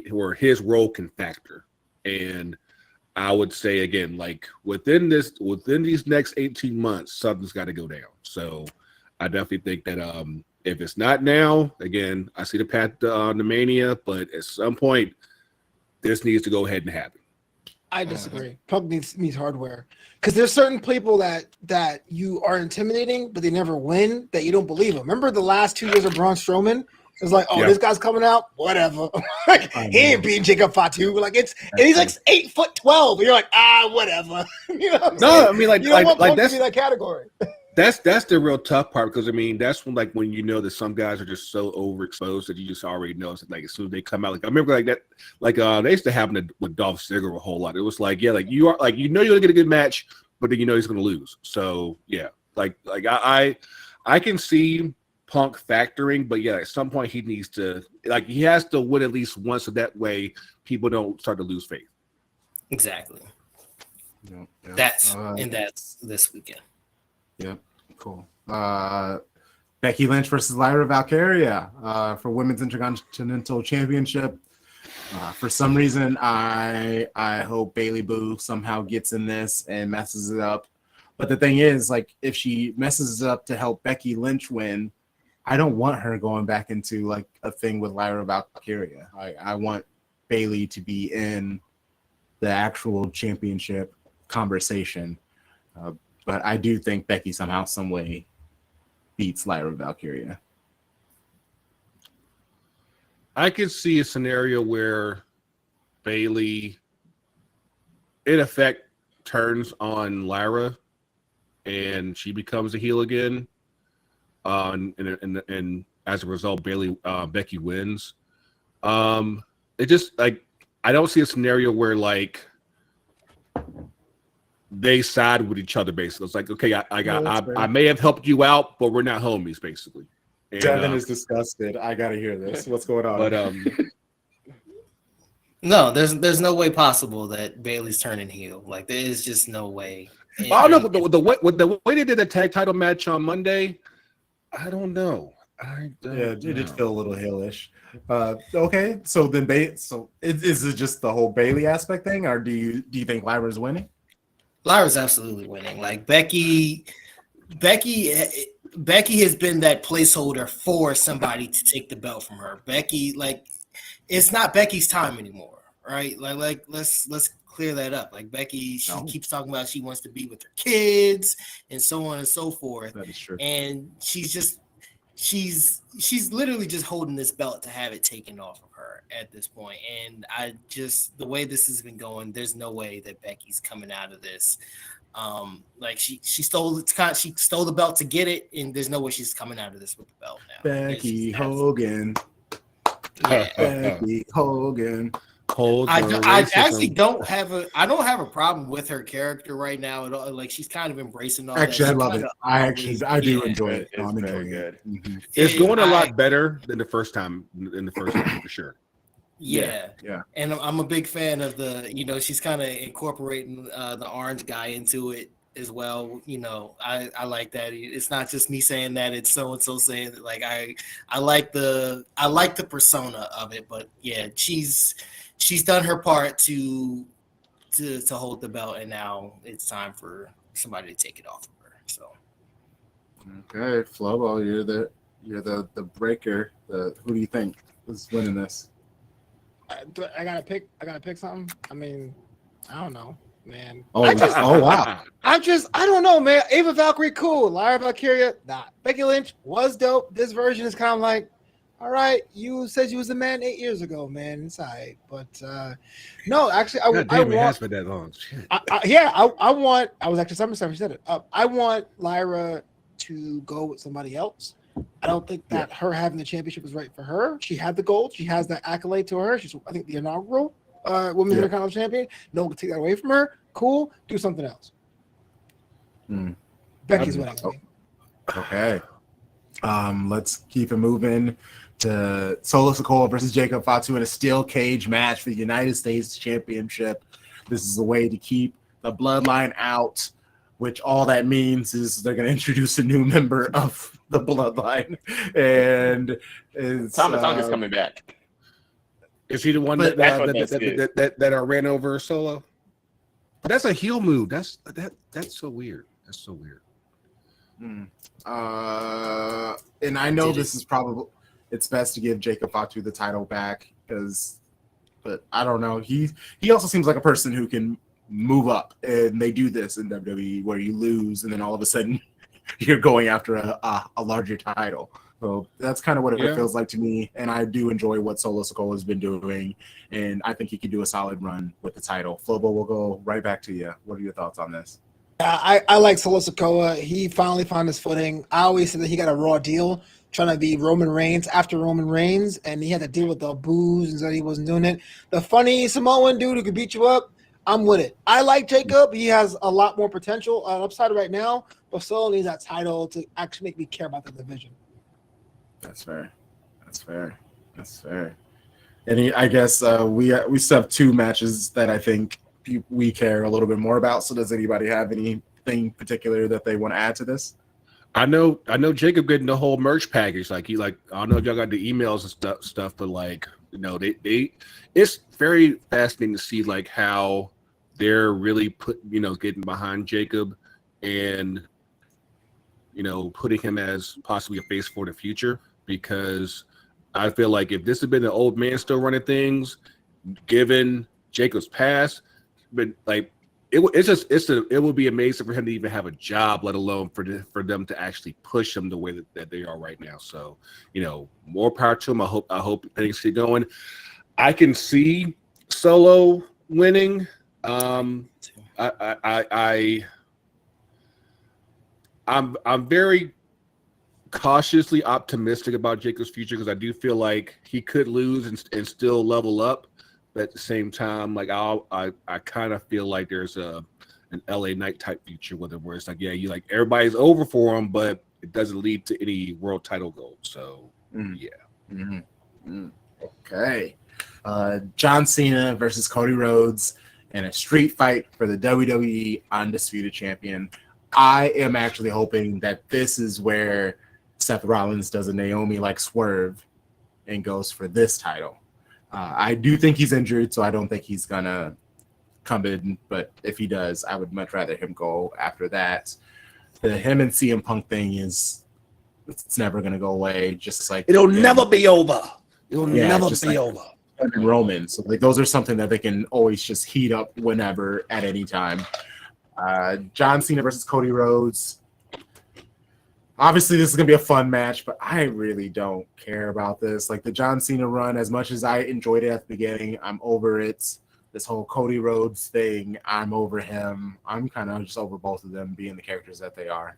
where his role can factor? And I would say again, like within these next 18 months, something's got to go down. So I definitely think that if it's not now, again, I see the path to Mania, but at some point, this needs to go ahead and happen. I disagree. Punk needs hardware because there's certain people that you are intimidating, but they never win. That you don't believe them. Remember the last 2 years of Braun Strowman? It's like, this guy's coming out, whatever. Like, he ain't beating Jacob Fatu. Like and he's like 8'12". And you're like, whatever. I mean, like that's that category. That's the real tough part, because I mean that's when that some guys are just so overexposed that you just already know. So, like as soon as they come out, like I remember like that, like they used to happen with Dolph Ziggler a whole lot. It was like like you are like you're gonna get a good match, but then he's gonna lose. So yeah, like I can see Punk factoring, but at some point he needs to he has to win at least once, so that way people don't start to lose faith. Exactly. Yeah. That's this weekend. Yeah, cool. Becky Lynch versus Lyra Valkyria for Women's Intercontinental Championship. For some reason, I hope Bailey Boo somehow gets in this and messes it up. But the thing is, like, if she messes it up to help Becky Lynch win, I don't want her going back into like a thing with Lyra Valkyria. I want Bailey to be in the actual championship conversation. But I do think Becky somehow, some way beats Lyra Valkyria. I could see a scenario where Bailey, in effect, turns on Lyra and she becomes a heel again. And as a result, Becky wins. It just like I don't see a scenario where like they side with each other. Basically, it's like okay, I may have helped you out, but we're not homies. Basically, and, Devin is disgusted. I gotta hear this. What's going on? But No, there's no way possible that Bailey's turning heel. Like there is just no way. I don't know. But the way they did the tag title match on Monday, I don't know. It did feel a little heelish. Okay, so then is it just the whole Bailey aspect thing, or do you think Lyra's winning? Lyra's absolutely winning. Like Becky has been that placeholder for somebody to take the belt from her. Becky, like, it's not Becky's time anymore, right? Like let's clear that up. Like Becky, she keeps talking about she wants to be with her kids and so on and so forth. That is true. And she's literally just holding this belt to have it taken off of her at this point. And I just the way this has been going, there's no way that Becky's coming out of this. Like she stole the belt to get it, and there's no way she's coming out of this with the belt now. Becky Hogan. Yeah. Becky Hogan. I actually don't have a problem with her character right now at all. Like she's kind of embracing all actually, that. I love it. I do enjoy it. It's very good. Mm-hmm. It's going a lot better than the first time. For sure. Yeah. Yeah. And I'm a big fan of she's kind of incorporating the orange guy into it as well. I like that. It's not just me saying that, it's so and so saying that. Like I like the persona of it, but yeah, she's done her part to hold the belt, and now it's time for somebody to take it off of her. So okay, Flobo, you're the breaker. Who do you think is winning this? I gotta pick something. I mean, I don't know, man. Oh, wow. I don't know, man. Ava Valkyrie, cool. Lyra Valkyria, nah. Becky Lynch was dope. This version is kind of like, all right, you said you was a man 8 years ago, man. It's all right. But no, actually, I want. It has been that long. Shit. I want. I was actually SummerSlam. She said it. I want Lyra to go with somebody else. I don't think that her having the championship is right for her. She had the gold. She has that accolade to her. She's, I think, the inaugural Women's Intercontinental Champion. No one can take that away from her. Cool. Do something else. Becky's winning. Okay. Let's keep it moving to Solo Sikoa versus Jacob Fatu in a steel cage match for the United States Championship. This is a way to keep the bloodline out, which all that means is they're going to introduce a new member of the bloodline. And Thomas Tonk is coming back. Is he the one that ran over Solo? But that's a heel move. That's so weird. That's so weird. And I know this is probably it's best to give Jacob Fatu the title back but I don't know. He also seems like a person who can move up, and they do this in WWE where you lose and then all of a sudden you're going after a larger title. So that's kind of what it feels like to me, and I do enjoy what Solo Sikoa has been doing, and I think he could do a solid run with the title. Flobo, we'll go right back to you. What are your thoughts on this? I like Solo Sikoa. He finally found his footing. I always said that he got a raw deal trying to be Roman Reigns after Roman Reigns, and he had to deal with the boos and said he wasn't doing it. The funny Samoan dude who could beat you up, I'm with it. I like Jacob. He has a lot more potential upside right now, but Solo needs that title to actually make me care about the division. That's fair. And I guess we still have two matches that I think we care a little bit more about. So does anybody have anything particular that they want to add to this? I know Jacob getting the whole merch package. Like I don't know if y'all got the emails and stuff, but like, they it's very fascinating to see like how they're really getting behind Jacob and putting him as possibly a face for the future, because I feel like if this had been an old man still running things, given Jacob's past, but like it would be amazing for him to even have a job, let alone for them to actually push him the way that they are right now. So, more power to him. I hope things keep going. I can see Solo winning. I'm very cautiously optimistic about Jacob's future, because I do feel like he could lose and still level up. But at the same time, like I kind of feel like there's an LA Knight type future with him, where it's like, you like everybody's over for him, but it doesn't lead to any world title goals. So yeah. Okay. John Cena versus Cody Rhodes in a street fight for the WWE Undisputed Champion. I am actually hoping that this is where Seth Rollins does a Naomi like swerve and goes for this title. I do think he's injured, so I don't think he's gonna come in. But if he does, I would much rather him go after that. The him and CM Punk thing it's never gonna go away. Just like It'll never be over. It'll never just be like over. And Roman, so like those are something that they can always just heat up whenever, at any time. John Cena versus Cody Rhodes. Obviously, this is going to be a fun match, but I really don't care about this. Like the John Cena run, as much as I enjoyed it at the beginning, I'm over it. This whole Cody Rhodes thing, I'm over him. I'm kind of just over both of them being the characters that they are.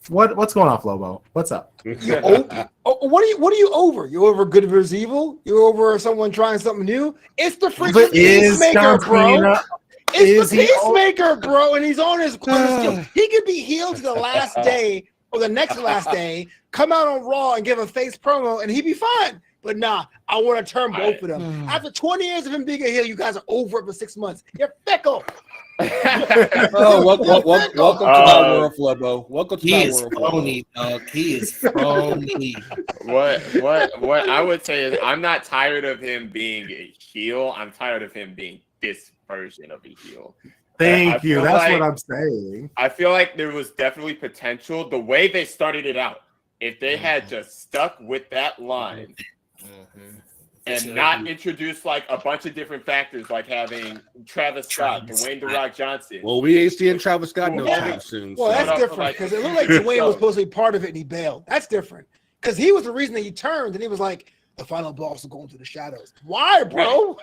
What's going on, Flobo? What's up? What are you over? You over good versus evil? You over someone trying something new? It's the freaking But is peacemaker, John bro. Cena- It's the peacemaker, bro, and he's on his he could be healed to the last day or the next last day, come out on Raw and give a face promo, and he'd be fine. But nah, I want to turn both of them. After 20 years of him being a heel, you guys are over it for 6 months. You're fickle. Welcome to my world, Flubbo. Welcome to my world. Phony, dog. He is phony. What I would say is, I'm not tired of him being a heel. I'm tired of him being this version of a heel. Thank you. That's what I'm saying. I feel like there was definitely potential. The way they started it out, if they had just stuck with that line and not introduced like a bunch of different factors, like having Travis Scott, Dwayne The Rock Johnson. Well, we ain't seeing Travis Scott no time soon. Well, that's different, because it looked like Dwayne was supposed to be part of it and he bailed. That's different, because he was the reason that he turned, and he was like, the final boss will go into the shadows. Why, bro?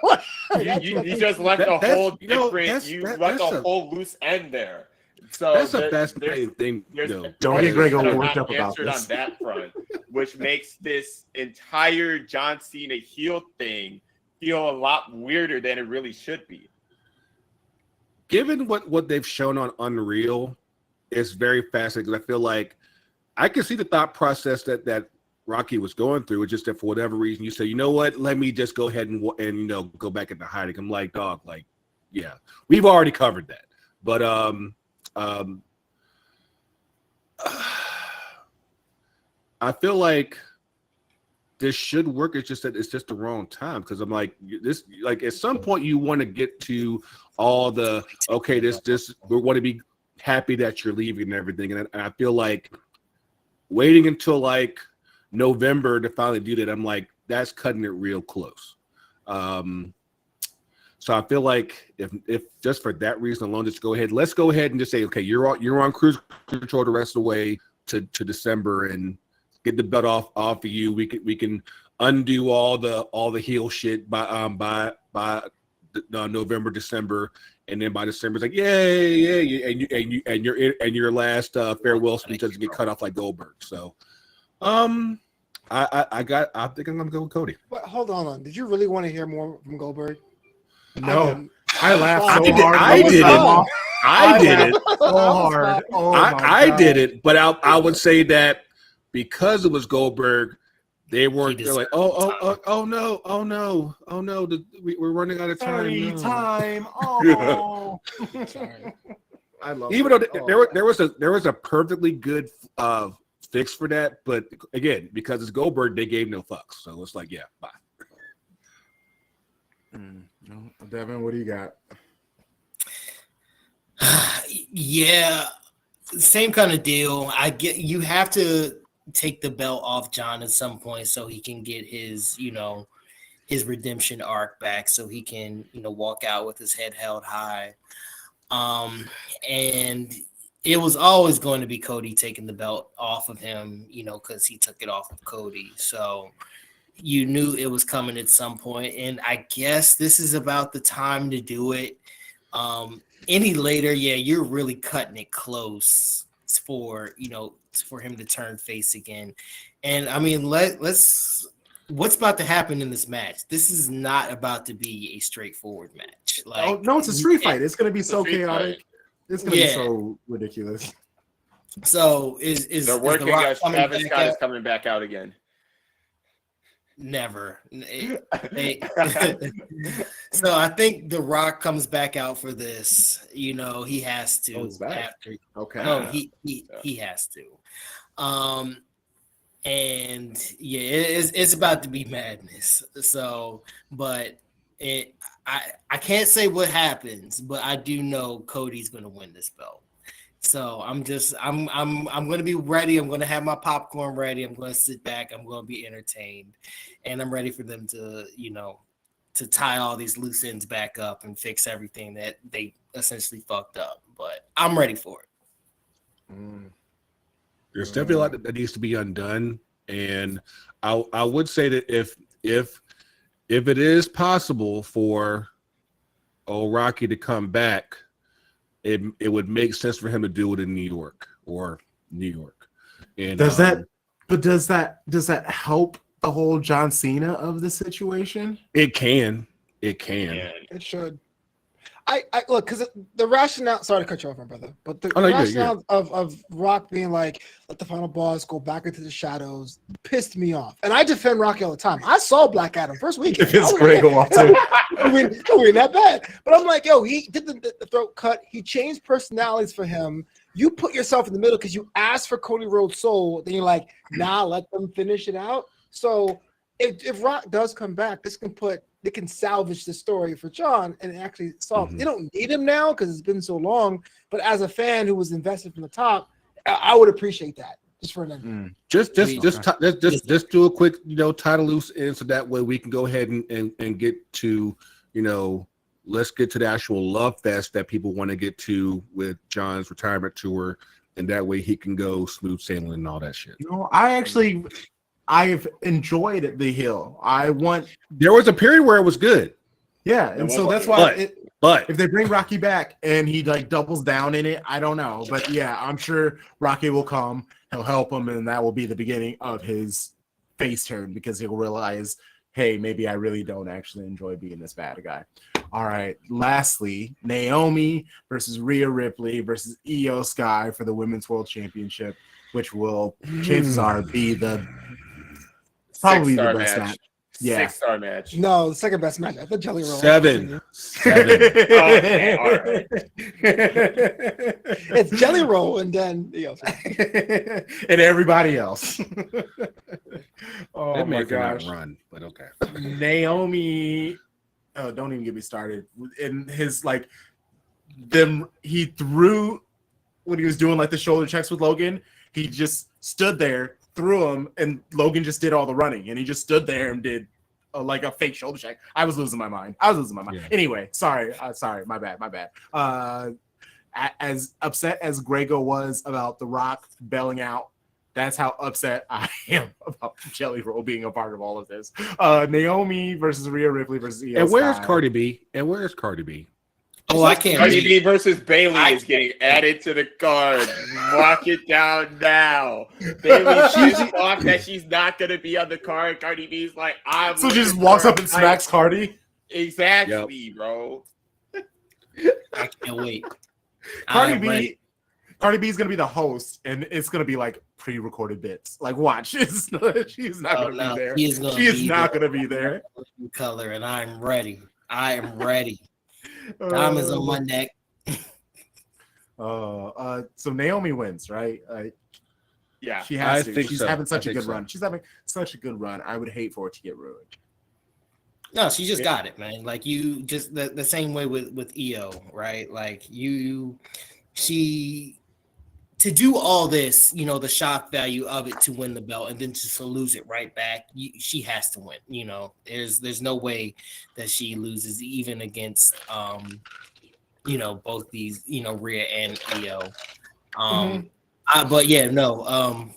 You just left a whole different. You left a whole loose end there. So that's the best thing. Don't get Greggo worked up about this. On that front, which makes this entire John Cena heel thing feel a lot weirder than it really should be. Given what they've shown on Unreal, it's very fascinating, because I feel like I can see the thought process that Rocky was going through. It's just that for whatever reason you say, you know what, let me just go ahead and go back into hiding. I'm like, dog, like, yeah, we've already covered that. But I feel like this should work. It's just that it's just the wrong time, because I'm like, this, like, at some point you want to get to all the this we want to be happy that you're leaving and everything, and I feel like waiting until like November to finally do that, I'm like, that's cutting it real close. So I feel like if just for that reason alone, let's go ahead and just say, okay, you're on cruise control the rest of the way to December, and get the belt off of you. We can undo all the heel shit by November, December, and then by December it's like, yay, and your last farewell speech doesn't get cut off like Goldberg. So I think I'm gonna go with Cody. But hold on. Did you really want to hear more from Goldberg? No, I laughed so hard. I did it so hard. Oh I did it, but I would say that because it was Goldberg, they weren't. They're like, oh no, we're running out of time. Time. Oh. Sorry. I love Even it. though there was a perfectly good fix for that, but again, because it's Goldberg, they gave no fucks. So it's like, yeah, bye. No, Devin, what do you got? Yeah, same kind of deal. I get you have to take the belt off John at some point so he can get his, his redemption arc back, so he can, walk out with his head held high. And it was always going to be Cody taking the belt off of him, because he took it off of Cody. So you knew it was coming at some point, and I guess this is about the time to do it. Any later, yeah, you're really cutting it close for him to turn face again. And I mean, let's what's about to happen in this match? This is not about to be a straightforward match. Like, no, it's a street fight. It's gonna be so street chaotic. fight. It's gonna be so ridiculous. So they're working as Travis Scott is coming back out again. Never. So I think The Rock comes back out for this. He has to. Oh, he's back. Okay. No, he has to. And yeah, it's about to be madness. So, but I can't say what happens, but I do know Cody's going to win this belt. So I'm going to be ready. I'm going to have my popcorn ready. I'm going to sit back. I'm going to be entertained, and I'm ready for them to, to tie all these loose ends back up and fix everything that they essentially fucked up. But I'm ready for it. There's definitely a lot that needs to be undone, and I would say that if it is possible for old Rocky to come back, it would make sense for him to do it in New York. And does that help the whole John Cena of the situation? It can. It should. I look, because the rationale. Sorry to cut you off, my brother, but the you're rationale of Rock being like, "Let the final boss go back into the shadows," pissed me off. And I defend Rocky all the time. I saw Black Adam first weekend. It's Greggo off too. I mean that bad. But I'm like, yo, he did the throat cut. He changed personalities for him. You put yourself in the middle because you asked for Cody Rhodes' soul. Then you're like, nah, let them finish it out. So if Rock does come back, they can salvage the story for John and actually solve. They don't need him now because it's been so long. But as a fan who was invested from the top, I would appreciate that just for them. Just do a quick, tie the loose end so that way we can go ahead and get to, let's get to the actual love fest that people want to get to with John's retirement tour, and that way he can go smooth sailing and all that shit. I've enjoyed the Hill. There was a period where it was good. Yeah, and so that's why. But if they bring Rocky back and he doubles down in it, I don't know. But yeah, I'm sure Rocky will come. He'll help him, and that will be the beginning of his face turn because he'll realize, hey, maybe I really don't actually enjoy being this bad guy. All right. Lastly, Naomi versus Rhea Ripley versus Io Sky for the Women's World Championship, which will chances are be probably the best match. Yeah. 6-star match. No, the second best match. I thought Jelly Roll. 7. Okay, all right. It's Jelly Roll and then and everybody else. Oh That my may not gosh. run, but okay. Naomi, don't even get me started. In his he threw when he was doing the shoulder checks with Logan, he just stood there, threw him, and Logan just did all the running, and he just stood there and did a fake shoulder check. I was losing my mind. Yeah. Anyway, sorry, my bad. As upset as Greggo was about The Rock bailing out, that's how upset I am about Jelly Roll being a part of all of this. Naomi versus Rhea Ripley versus Io And where's Sky. Cardi B? Oh, I can't. Cardi B versus Bailey is getting added to the card. Mark it down now. Bailey, she's off that she's not going to be on the card. Cardi B's like, I'm. So she just walks up and smacks Cardi? Exactly, bro. I can't wait. Cardi B is going to be the host, and it's going to be pre-recorded bits. Watch. She's not going to be there. She is not going to be there. Color, and I'm ready. I am ready. Diamonds on my neck. So Naomi wins, right? Yeah. She has I to. think She's so. having such I a think good so. run. She's having such a good run. I would hate for it to get ruined. No, she just got it, man. Like you just the same way with EO, right? Like she to do all this, you know, the shock value of it to win the belt and then just to lose it right back, she has to win. You know, there's no way that she loses even against you know, both these, you know, Rhea and EO. But yeah, no,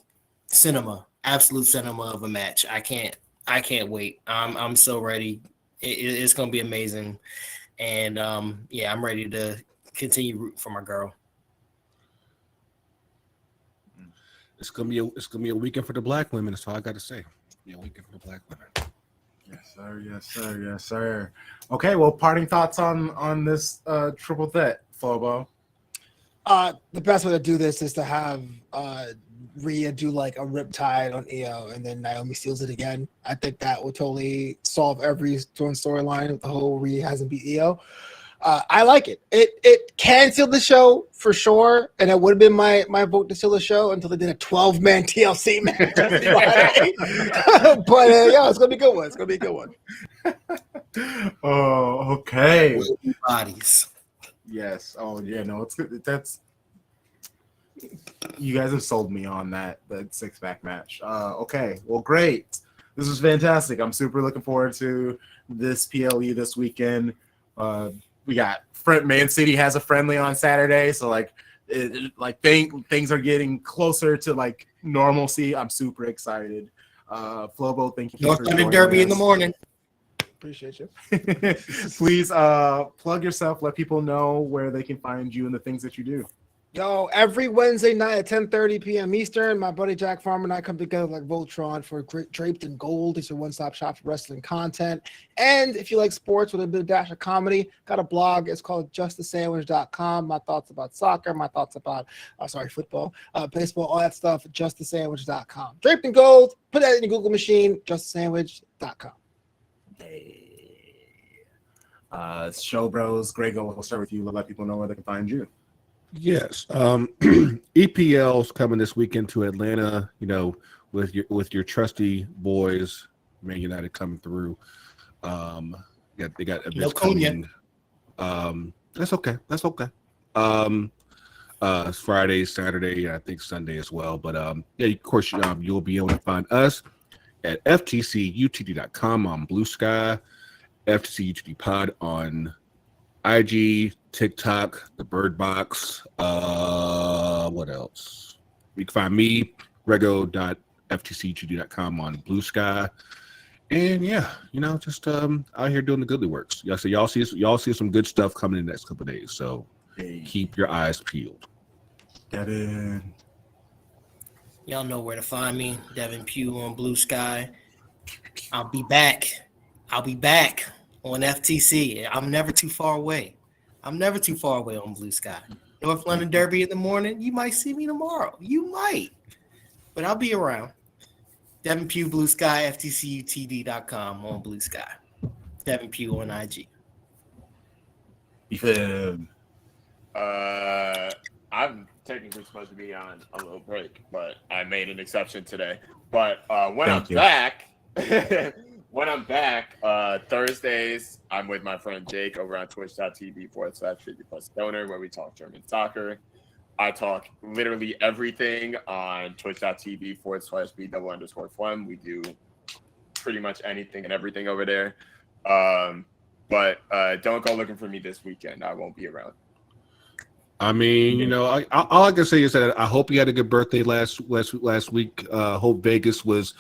absolute cinema of a match. I can't wait. I'm so ready. It's gonna be amazing, and yeah, I'm ready to continue rooting for my girl. It's gonna be a weekend for the black women. That's all I got to say. Yeah, weekend for the black women. Yes, sir. Yes, sir. Yes, sir. Okay. Well, parting thoughts on this triple threat, Flobo. The best way to do this is to have Rhea do like a riptide on EO and then Naomi steals it again. I think that will totally solve every storyline of the whole Rhea hasn't beat EO. I like it. It can steal the show for sure, and it would have been my vote to steal the show until they did a 12-man TLC match. But yeah, it's gonna be a good one. It's gonna be a good one. Oh, okay. Bodies. Yes. Oh, yeah. No, it's good. That's you guys have sold me on that 6-pack match. Okay. Well, great. This was fantastic. I'm super looking forward to this PLE this weekend. We got Man City has a friendly on Saturday, so things are getting closer to like normalcy. I'm super excited. Flobo, thank you. North London Derby in the morning. Appreciate you. Please plug yourself. Let people know where they can find you and the things that you do. Yo, every Wednesday night at 10:30 p.m. Eastern, my buddy Jack Farmer and I come together like Voltron for Draped in Gold. It's your one-stop shop for wrestling content. And if you like sports with a bit of dash of comedy, got a blog. It's called justhesandwich.com. My thoughts about soccer, my thoughts about, football, baseball, all that stuff, justhesandwich.com. Draped in Gold, put that in your Google machine, justhesandwich.com. Show Bros, Greggo, we'll start with you. Let people know where they can find you. Yes. EPL's coming this weekend to Atlanta, you know, with your trusty boys, Man United coming through. They got events coming. That's okay. It's Friday, Saturday, I think Sunday as well. But yeah, of course, you'll be able to find us at ftcutd.com on Blue Sky, FTCUTD Pod on IG, TikTok, the Bird Box. What else? You can find me, Greggo.ftcutd.com on Blue Sky. And yeah, you know, just out here doing the goodly works. Yeah, so y'all see some good stuff coming in the next couple of days. So keep your eyes peeled. Devin. Y'all know where to find me, Devin Pugh on Blue Sky. I'll be back on FTC. I'm never too far away on Blue Sky. North London Derby in the morning. You might see me tomorrow. You might. But I'll be around. Devin Pugh, Blue Sky, FTCUTD.com on Blue Sky. Devin Pugh on IG. Ethan. I'm technically supposed to be on a little break, but I made an exception today. But when I'm back, Thursdays, I'm with my friend Jake over on twitch.tv/50+stoner, where we talk German soccer. I talk literally everything on twitch.tv/B_Flem. We do pretty much anything and everything over there. But don't go looking for me this weekend. I won't be around. I mean, you know, all I can say is that I hope you had a good birthday last week. Hope Vegas was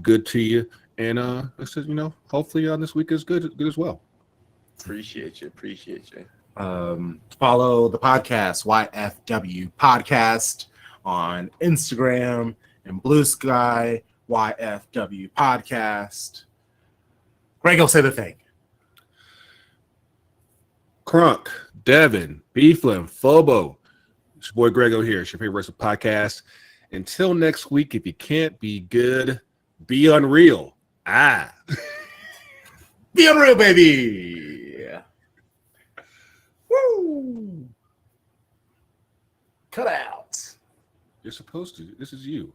good to you, and I said, you know, hopefully this week is good as well. Appreciate you. Follow the podcast YFW Podcast on Instagram and Blue Sky YFW Podcast. Greggo, say the thing. Crunk, Devin, Flem, Fobo. It's your boy Greggo here. It's your favorite wrestling podcast. Until next week, if you can't be good, be unreal. Be unreal, baby. Woo! cut out. You're supposed to. This is you.